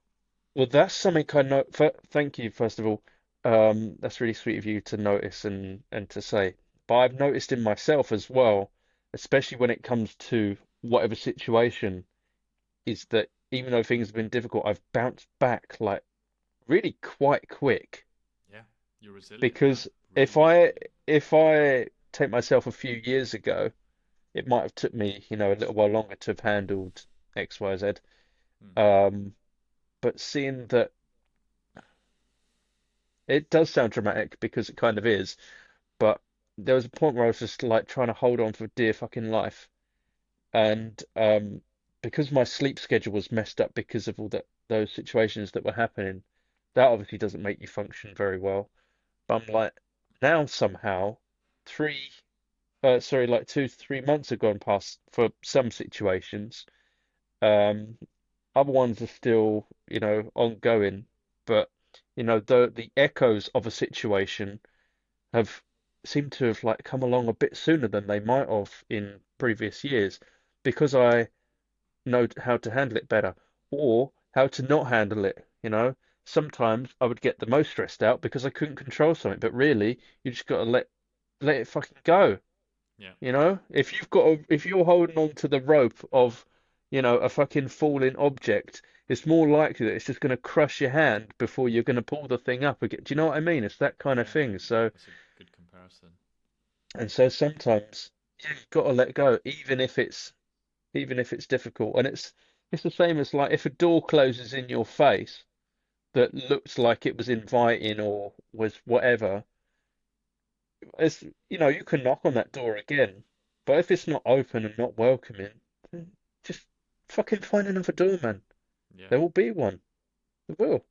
Well, that's something I know. Thank you, first of all. That's really sweet of you to notice and to say. But I've noticed in myself as well, especially when it comes to whatever situation, is that even though things have been difficult, I've bounced back like really quite quick. Yeah, you're resilient, man. Because Really if I resilient. if I take myself a few years ago, it might have took me, a little while longer to have handled X, Y, Z. Hmm. Um, but seeing that it does sound dramatic because it kind of is, but there was a point where I was just like trying to hold on for dear fucking life. And because my sleep schedule was messed up because of all those situations that were happening, that obviously doesn't make you function very well. But I'm like, now somehow, three, sorry, like 2, 3 months have gone past for some situations. Um, Other ones are still, ongoing, but the echoes of a situation have seemed to have like come along a bit sooner than they might have in previous years because I know how to handle it better or how to not handle it. Sometimes I would get the most stressed out because I couldn't control something, but really you just got to let it fucking go. Yeah, If you're holding on to the rope of, a fucking falling object, it's more likely that it's just going to crush your hand before you're going to pull the thing up again. Do you know what I mean? It's that kind of yeah. thing. So, That's a good comparison. and so sometimes you've got to let go, even if it's difficult. And it's the same as like if a door closes in your face that looks like it was inviting or was whatever, you can knock on that door again, but if it's not open and not welcoming, then just fucking find another door, man. Yeah. There will be one. There will.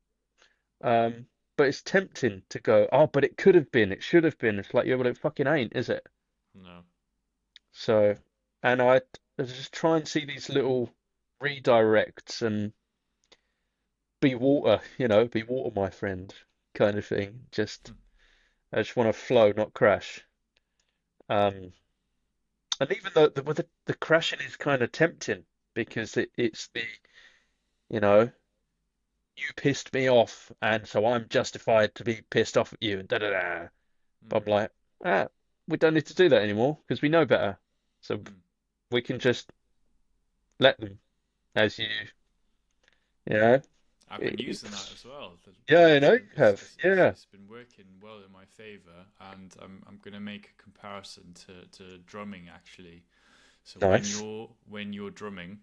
Um, but it's tempting to go, oh, but it could have been, it should have been. It's like, yeah, well, it fucking ain't, is it? No. So, and I just try and see these little redirects and be water, my friend, kind of thing. I just want to flow, not crash. Um, And even though the crashing is kind of tempting because it's you know, you pissed me off, and so I'm justified to be pissed off at you, and da da da. But I'm Mm, like, we don't need to do that anymore because we know better. So mm. we can just let them, as you know. I've been using that It's, as well. yeah, I It's know you been have. Yeah, it's been working well in my favor, and I'm gonna make a comparison to drumming actually. So nice. when you're drumming,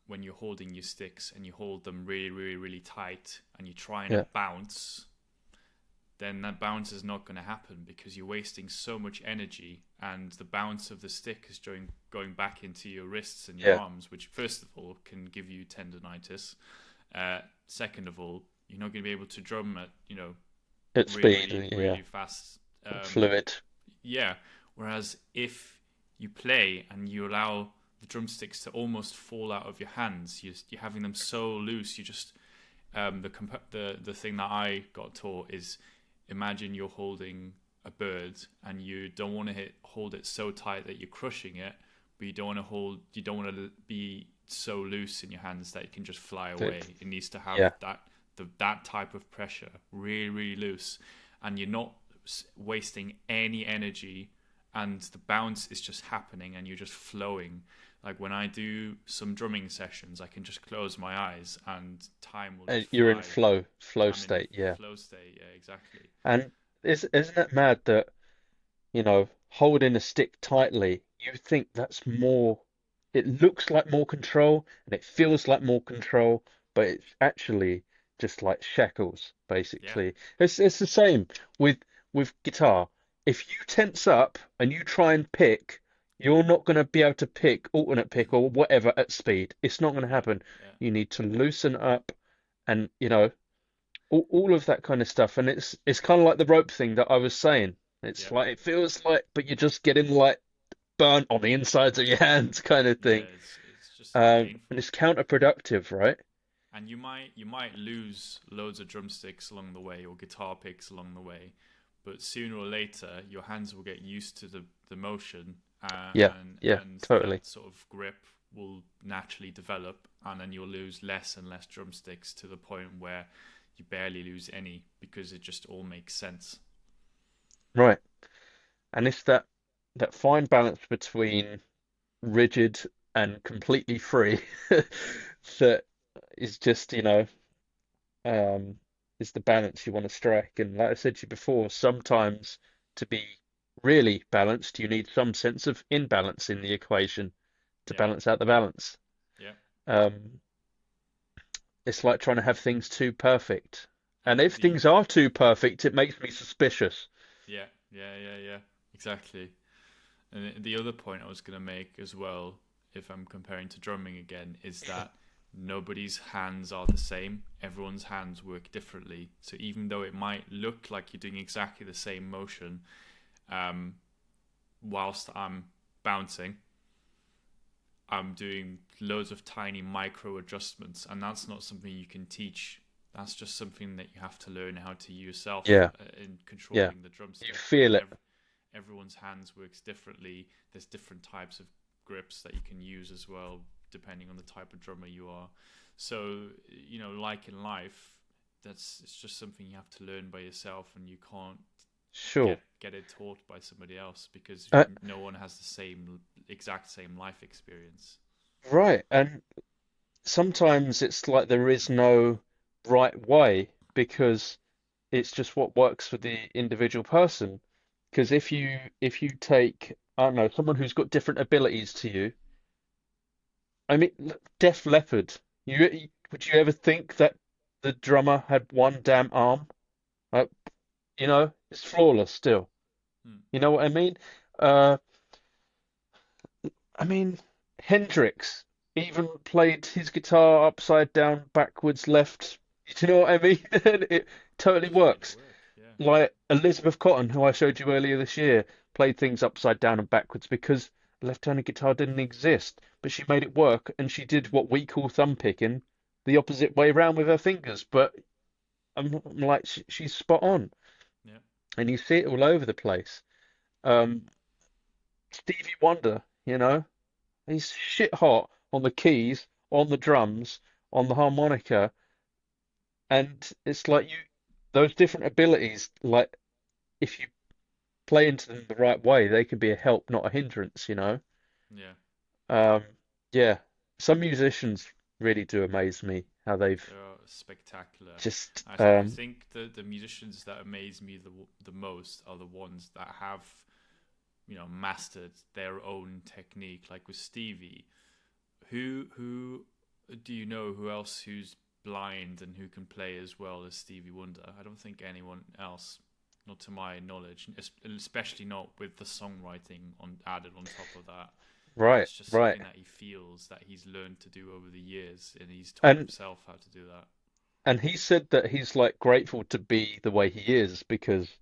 when you're holding your sticks and you hold them really really really tight and you're trying to Yeah, bounce, then that bounce is not going to happen because you're wasting so much energy, and the bounce of the stick is going back into your wrists and your Yeah. arms, which first of all can give you tendonitis. Second of all, you're not going to be able to drum at At speed, really yeah. really fast. Fluid. Yeah. Whereas if you play and you allow the drumsticks to almost fall out of your hands, you're having them so loose. You just the thing that I got taught is, imagine you're holding a bird and you don't want to hold it so tight that you're crushing it, but you don't want to be so loose in your hands that it can just fly away. It needs to have Yeah. that type of pressure, really really loose, and you're not wasting any energy, and the bounce is just happening and you're just flowing. Like when I do some drumming sessions, I can just close my eyes and time will just And you're in fly. flow I'm in state, yeah. flow state. Yeah, exactly. And isn't it mad that, holding a stick tightly, you think that's more, it looks like more control and it feels like more control, but it's actually just like shackles, Yeah, basically. It's the same with guitar. If you tense up and you try and pick, you're not going to be able to pick alternate pick or whatever at speed. It's not going to yeah, happen. yeah, You need to loosen up and, all of that kind of stuff. And it's kind of like the rope thing that I was saying. It's yeah, like it feels like, but you're just getting like burnt on the insides of your hands, kind of yeah. thing. It's just And painful. it's counterproductive, right? And you might lose loads of drumsticks along the way or guitar picks along the way, but sooner or later your hands will get used to the motion, Yeah, yeah, and totally. that sort of grip will naturally develop, and then you'll lose less and less drumsticks to the point where you barely lose any because it just all makes sense. Right. And it's that fine balance between rigid and completely free that is just, um, is the balance you want to strike. And like I said to you before, sometimes to be really balanced, you need some sense of imbalance in the equation to Yeah, balance out the balance. yeah, Um, it's like trying to have things too perfect. yeah. And if things are too perfect, it makes me suspicious. Yeah, exactly. And the other point I was going to make as well, if I'm comparing to drumming again, is that nobody's hands are the same. Everyone's hands work differently. So even though it might look like you're doing exactly the same motion, um, whilst I'm bouncing, I'm doing loads of tiny micro adjustments, and that's not something you can teach. That's just something that you have to learn how to yourself Yeah, in yeah. controlling the You drumstick. feel And it. everyone's hands works differently. There's different types of grips that you can use as well, depending on the type of drummer you are. So like in life, it's just something you have to learn by yourself, and you can't Sure. get it taught by somebody else because Uh, no one has the exact same life experience. right. And sometimes it's like there is no right way because it's just what works for the individual person. Because if you take, I don't know, someone who's got different abilities to you, I mean, Def Leppard, would you ever think that the drummer had one damn arm? Like, it's flawless still. Hmm. You know what I mean? Uh, I mean, Hendrix even played his guitar upside down, backwards, left. Do you know what I mean? And it totally Just made it works. work. Yeah. Like Elizabeth Cotton, who I showed you earlier this year, played things upside down and backwards because left-handed guitar didn't exist, but she made it work, and she did what we call thumb picking, the opposite way around with her fingers. But I'm like, she's spot on, Yeah. and you see it all over the place. Um, Stevie Wonder, he's shit hot on the keys, on the drums, on the harmonica, and it's like those different abilities, like if you play into them the right way, they can be a help, not a hindrance. Yeah. Um, yeah, some musicians really do amaze me how they've They're spectacular. just, I think the musicians that amaze me the most are the ones that have mastered their own technique. Like with Stevie, who do you know who else who's blind and who can play as well as Stevie Wonder? I don't think anyone else. not to my knowledge, especially not with the songwriting on added on top of that. Right, It's just right. something that he feels that he's learned to do over the years, and he's taught And himself how to do that. and he said that he's like grateful to be the way he is because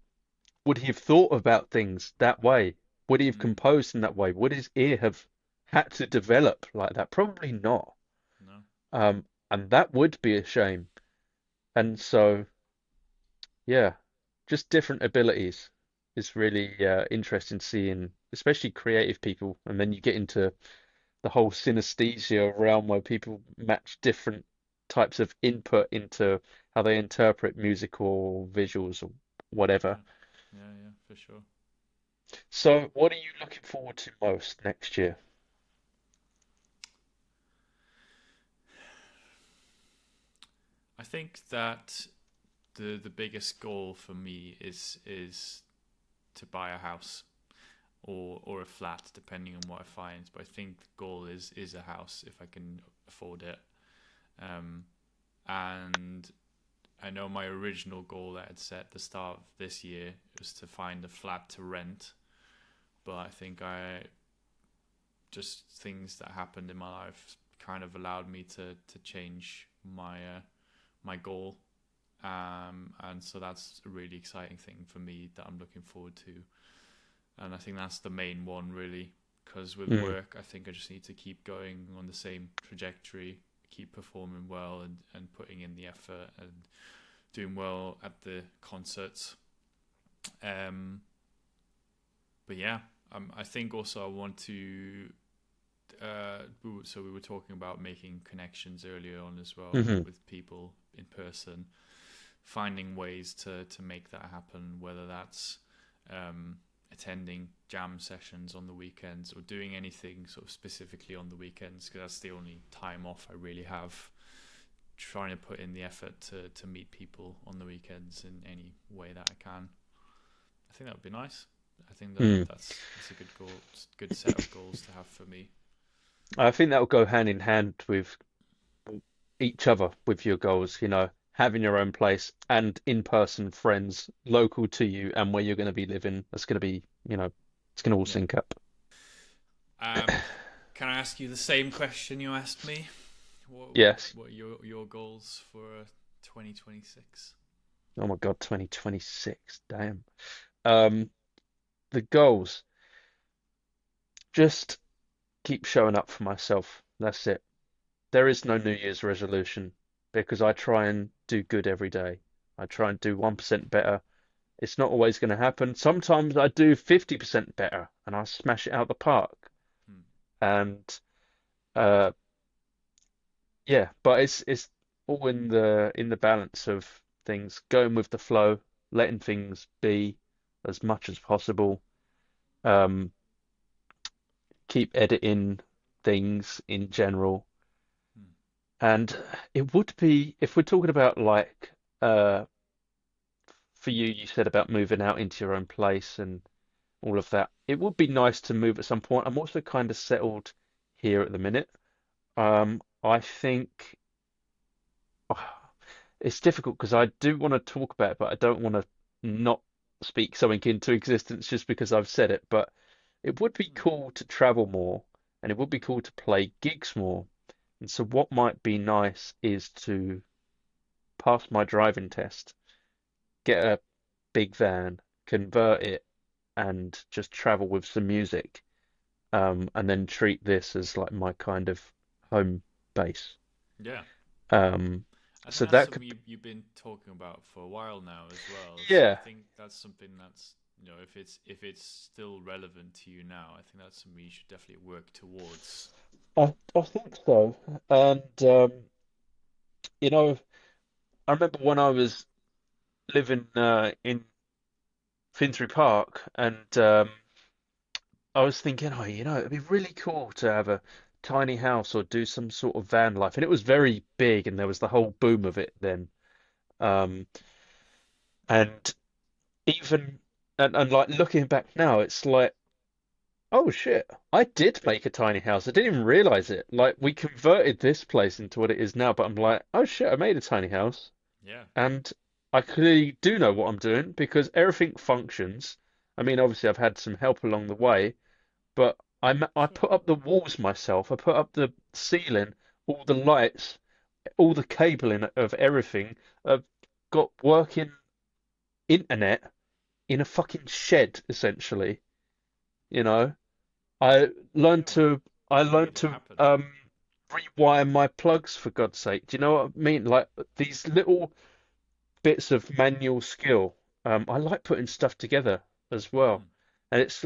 would he have thought about things that way? Would he have Mm, composed in that way? Would his ear have had to develop like that? Probably not. no. And that would be a shame. And so, yeah, just different abilities is really interesting seeing, especially creative people. And then you get into the whole synesthesia realm where people match different types of input into how they interpret music or visuals or whatever. Yeah, yeah, yeah, for sure. So, what are you looking forward to most next year? I think that the biggest goal for me is to buy a house or a flat, depending on what I find. But I think the goal is a house if I can afford it. Um, and I know my original goal that I'd set at the start of this year was to find a flat to rent. But I think I just things that happened in my life kind of allowed me to change my goal. And so that's a really exciting thing for me that I'm looking forward to. And I think that's the main one really, because with Mm, work, I think I just need to keep going on the same trajectory, keep performing well, and putting in the effort and doing well at the concerts. Um, but yeah, I think also I want to. So we were talking about making connections earlier on as well hmm with people in person, finding ways to make that happen, whether that's um, attending jam sessions on the weekends or doing anything sort of specifically on the weekends, because that's the only time off I really have. Trying to put in the effort to meet people on the weekends in any way that I can. I think that would be nice. I think mm. that's a good goal, good set of goals to have for me. I think that will go hand in hand with each other with your goals, having your own place and in-person friends local to you and where you're going to be living. That's going to be, it's going to all Yeah. sync up. Um, can I ask you the same question you asked me? What Yes. what are your goals for 2026? Oh my God, 2026. Damn. Um, the goals, just keep showing up for myself. That's it. There is no New Year's resolution because I try and do good every day. I try and do 1% better. It's not always going to happen. Sometimes I do 50% better and I smash it out the park. Hmm. And uh yeah, but it's all in the balance of things, going with the flow, letting things be as much as possible. Um Keep editing things in general. Hmm. And it would be if we're talking about like for you, you said about moving out into your own place and all of that. It would be nice to move at some point. I'm also kind of settled here at the minute. I think it's difficult because I do want to talk about it, but I don't want to not speak something into existence just because I've said it. But it would be Hmm. cool to travel more, and it would be cool to play gigs more. And so, what might be nice is to pass my driving test, get a big van, convert it, and just travel with some music, and then treat this as like my kind of home base. Yeah, I think So that's that could, something you've been talking about for a while now as well. So I yeah, think that's something that's if it's still relevant to you now, I think that's something you should definitely work towards. I think so. And I remember when I was living in Finsbury Park, and I was thinking, oh, it'd be really cool to have a tiny house or do some sort of van life. And it was very big, and there was the whole boom of it then. Um, and even and like looking back now, it's like, oh shit, I did make a tiny house. I didn't even realize it. Like we converted this place into what it is now, but I'm like, oh shit, I made a tiny house. Yeah, And I clearly do know what I'm doing because everything functions. I mean, obviously I've had some help along the way, but I Sure. put up the walls myself. I put up the ceiling, all the lights, all the cabling of everything. I've got working internet in a fucking shed, essentially. You know, I learned Yeah, man. to I You learned made it to happen. rewire my plugs for God's sake. Do you know what I mean? Like these little bits of manual skill. I like putting stuff together as well, Mm. and it's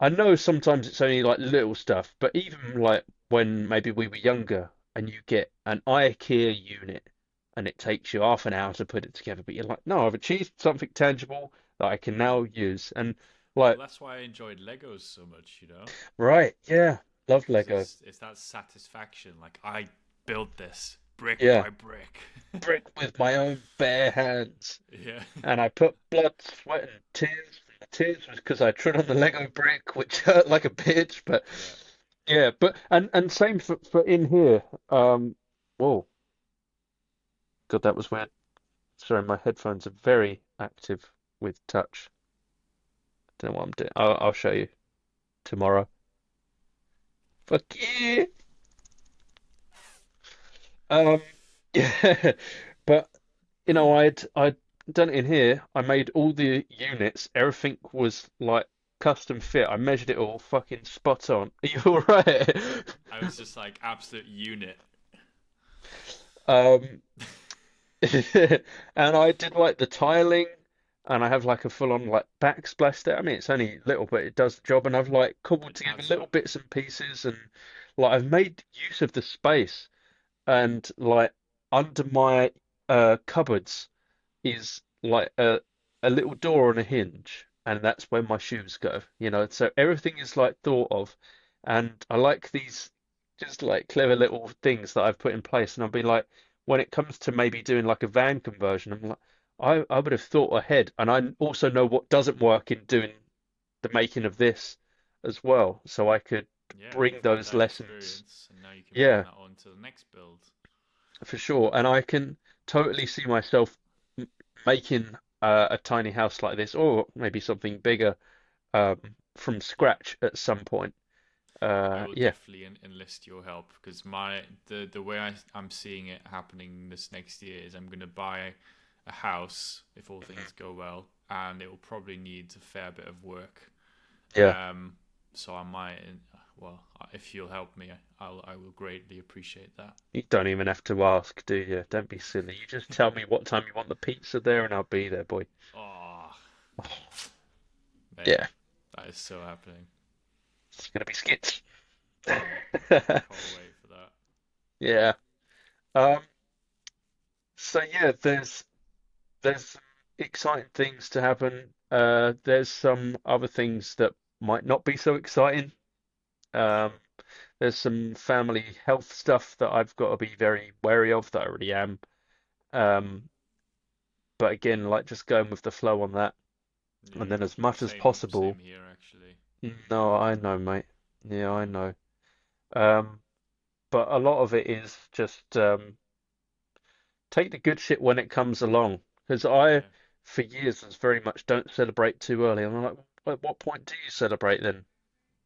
I know sometimes it's only like little stuff, but even like when maybe we were younger and you get an IKEA unit and it takes you half an hour to put it together, but you're like, no, I've achieved something tangible that I can now use. And Well, like, that's why I enjoyed Legos so much, you know, right, yeah, love because Lego. it's that satisfaction. Like I built this brick Yeah, by brick. brick with my own bare hands. Yeah. And I put blood, sweat, and tears. The tears was because I trod on the Lego brick, which hurt like a bitch. But Yeah. yeah, but and same for in here. Whoa, God, that was weird. Sorry, my headphones are very active with touch. Don't know what I'm doing. I'll show you tomorrow. Fuck yeah. Um, yeah, but I'd done it in here. I made all the units. Everything was like custom fit. I measured it all, fucking spot on. Are you all right? I was just like absolute unit. Um, and I did like the tiling, and I have like a full-on like backsplash there. I mean, it's only little, but it does the job. And I've like cobbled It together adds little up. bits and pieces, and like I've made use of the space. And like under my cupboards is like a little door on a hinge, and that's where my shoes go, you know. So everything is like thought of, and I like these just like clever little things that I've put in place. And I'll be like, when it comes to maybe doing like a van conversion, I'm like, I would have thought ahead, and I also know what doesn't work in doing the making of this as well, so I could Yeah, bring you've got those that lessons. experience, and now you can bring Yeah, that on to the next build. for sure. And I can totally see myself making a tiny house like this, or maybe something bigger, um, from Yeah. scratch at some point. I will Yeah, definitely enlist your help because the way I'm seeing it happening this next year is I'm going to buy a house if all things go well, and it will probably need a fair bit of work. yeah. Um, so I might, well, if you'll help me, I will greatly appreciate that. You don't even have to ask, do you? Don't be silly. You just tell me what time you want the pizza there, and I'll be there, boy. Oh, mate, Yeah, that is so happening. it's gonna be skits. Can't wait for that. Yeah. Um. So yeah, there's some exciting things to happen. There's some other things that might not be so exciting. Um. Sure. There's some family health stuff that I've got to be very wary of that I already am. Um, but again, like just going with the flow on that, and then Yeah, as much as same possible. here actually. No, I know, mate. Yeah, I know. Um, but a lot of it is just take the good shit when it comes along. Because I, Yeah, for years, was very much don't celebrate too early. And I'm like, at what point do you celebrate then?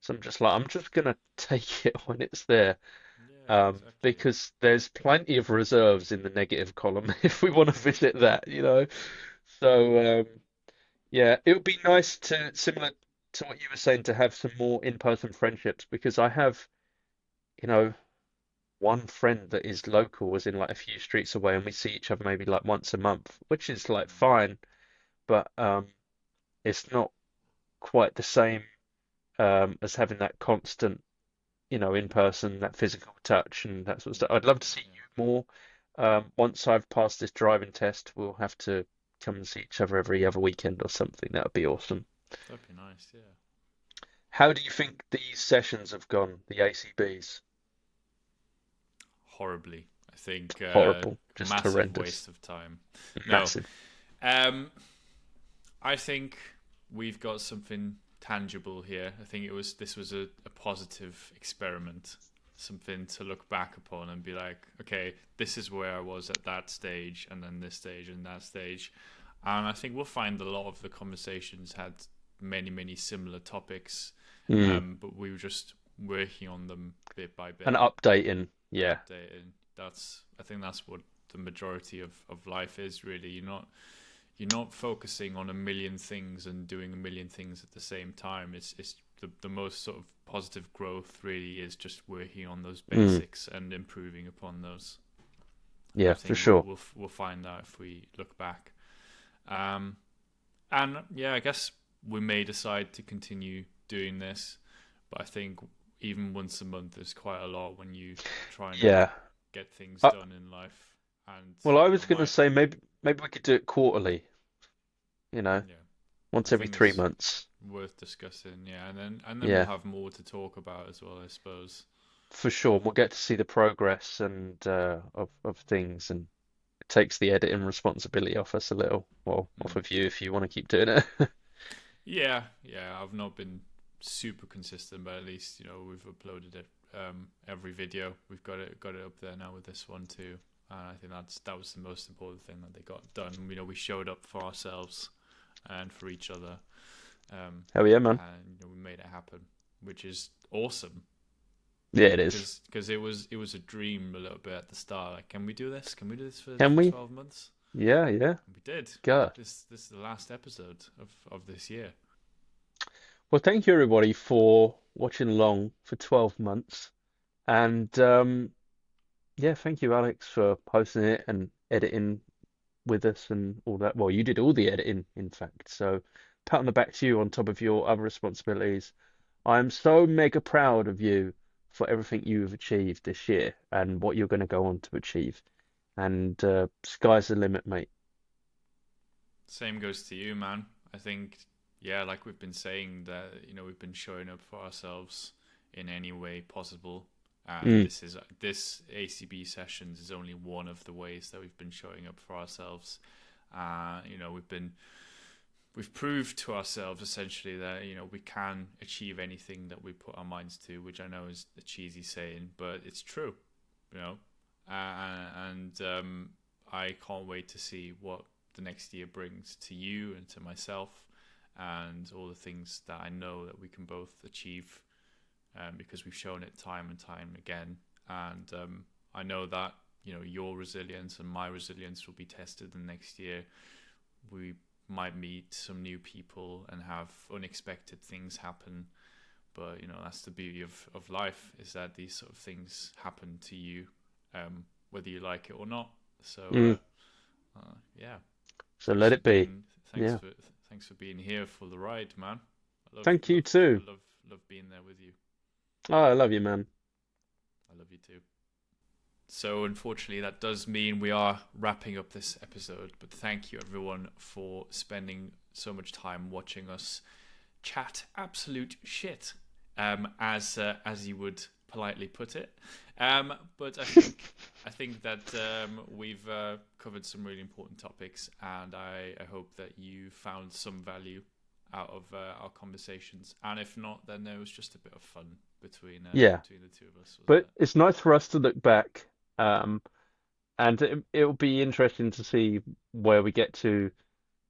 So I'm just like, I'm just gonna take it when it's there. yeah, exactly. Because there's plenty of reserves in the negative column if we want to visit that, you know. So yeah, it would be nice to, similar to what you were saying, to have some more in-person friendships because I have, you know, one friend that is local, was in like a few streets away, and we see each other maybe like once a month, which is like Mm. fine, but it's not quite the same as having that constant, you know, in person, that physical touch and that sort of stuff. I'd love to see Yeah, you more. Once I've passed this driving test, we'll have to come and see each other every other weekend or something. That would be awesome. that'd be nice. Yeah, How do you think these sessions have gone, the ACBs? horribly. I think Horrible, just massive horrendous, waste of time. No, massive. um, I think we've got something tangible here. I think this was a positive experiment. something to look back upon and be like, okay, this is where I was at that stage, and then this stage and that stage. And I think we'll find a lot of the conversations had many similar topics, Mm. but we were just working on them bit by And bit, updating. Yeah. updating. I think that's what the majority of life is really. You're not focusing on a million things and doing a million things at the same time. It's the most sort of positive growth really is just working on those Mm. basics and improving upon those. And I Yeah, for think we'll sure. we'll we'll find that if we look back. Um, and yeah, I guess we may decide to continue doing this, but I think even once a month is quite a lot when you trying to Yeah. get things Uh, done in life. And well, I you know, was gonna my say maybe we could do it quarterly, yeah, I once every think three it's months. worth discussing. Yeah, and then we'll Yeah, have more to talk about as well, I suppose. for sure. We'll get to see the progress and of things, and it takes the editing responsibility off us a little. Well, off Mm. of you if you want to keep doing it. Yeah. I've not been super consistent, but at least we've uploaded it every video. We've got it up there now with this one too. And I think that was the most important thing that they got done. We showed up for ourselves and for each other, Hell yeah, man. and we made it happen, which is awesome. Yeah, it is. Because it was a dream a little bit at the start. Like, can we do this? Can we do this for Can we? 12 months? Yeah, yeah. And we did. Go. This is the last episode of this year. Well, thank you everybody for watching along for 12 months. And yeah, thank you, Alex, for hosting it and editing with us and all that. Well, you did all the editing, in fact. So, pat on the back to you on top of your other responsibilities. I'm so mega proud of you for everything you've achieved this year and what you're going to go on to achieve. And sky's the limit, mate. Same goes to you, man. I think, yeah, like we've been saying that we've been showing up for ourselves in any way possible, and Mm, this ACB sessions is only one of the ways that we've been showing up for ourselves. We've proved to ourselves essentially that we can achieve anything that we put our minds to, which I know is a cheesy saying, but it's true. You know, and I can't wait to see what the next year brings to you and to myself, and all the things that I know that we can both achieve, because we've shown it time and time again. And I know that your resilience and my resilience will be tested the next year. We might meet some new people and have unexpected things happen, but that's the beauty of life, is that these sort of things happen to you, whether you like it or not. So mm. yeah, So let it be. thanks Yeah. for being here for the ride, man. I love Thank you love too. love love being there with you. Oh, I love you, man. I love you too. So unfortunately, that does mean we are wrapping up this episode. But thank you everyone for spending so much time watching us chat absolute shit, as you would politely put it. But I think that we've covered some really important topics, and I hope that you found some value out of our conversations. And if not, then there was just a bit of fun Yeah. between the two of us, wasn't But it? it's nice for us to look back. Um, and it'll be interesting to see where we get to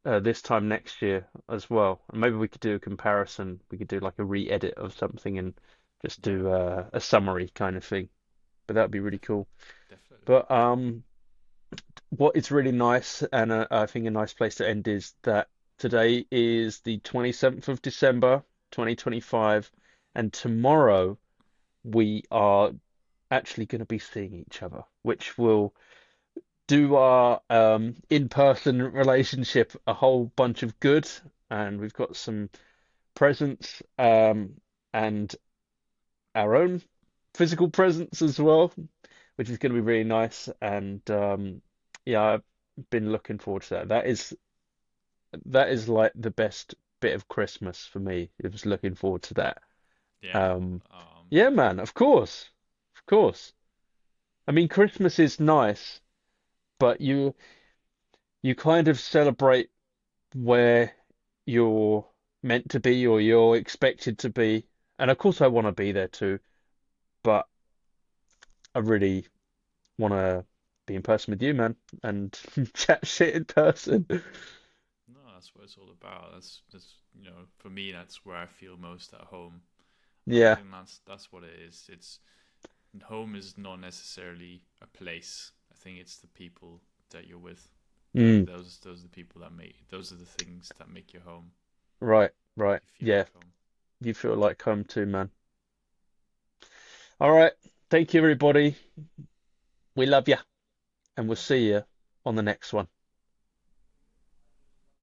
this time next year as well. And maybe we could do a comparison. We could do like a re-edit of something and just Yeah, do a summary kind of thing. But that would be really cool. definitely. But what is really nice, and I think a nice place to end, is that today is the 27th of December, 2025, and tomorrow we are actually going to be seeing each other, which will do our in-person relationship a whole bunch of good. And we've got some presents and our own physical presents as well, which is going to be really nice. And yeah, I've been looking forward to that. That is like the best bit of Christmas for me. I was looking forward to that. Yeah. Um, yeah, Yeah. man, of course. I mean, Christmas is nice, but you kind of celebrate where you're meant to be or you're expected to be. And of course, I want to be there too. But I really want to be in person with you, man, and chat shit in person. No, that's what it's all about. That's for me, that's where I feel most at home. And I Yeah. think that's what it is. It's home is not necessarily a place. I think it's the people that you're with. Mm, Those are the people that make those are the things that make your home. right, Make right. you feel Yeah, like home. you feel like home too, man. All right. Thank you, everybody. We love you, and we'll Love you. see you on the next one.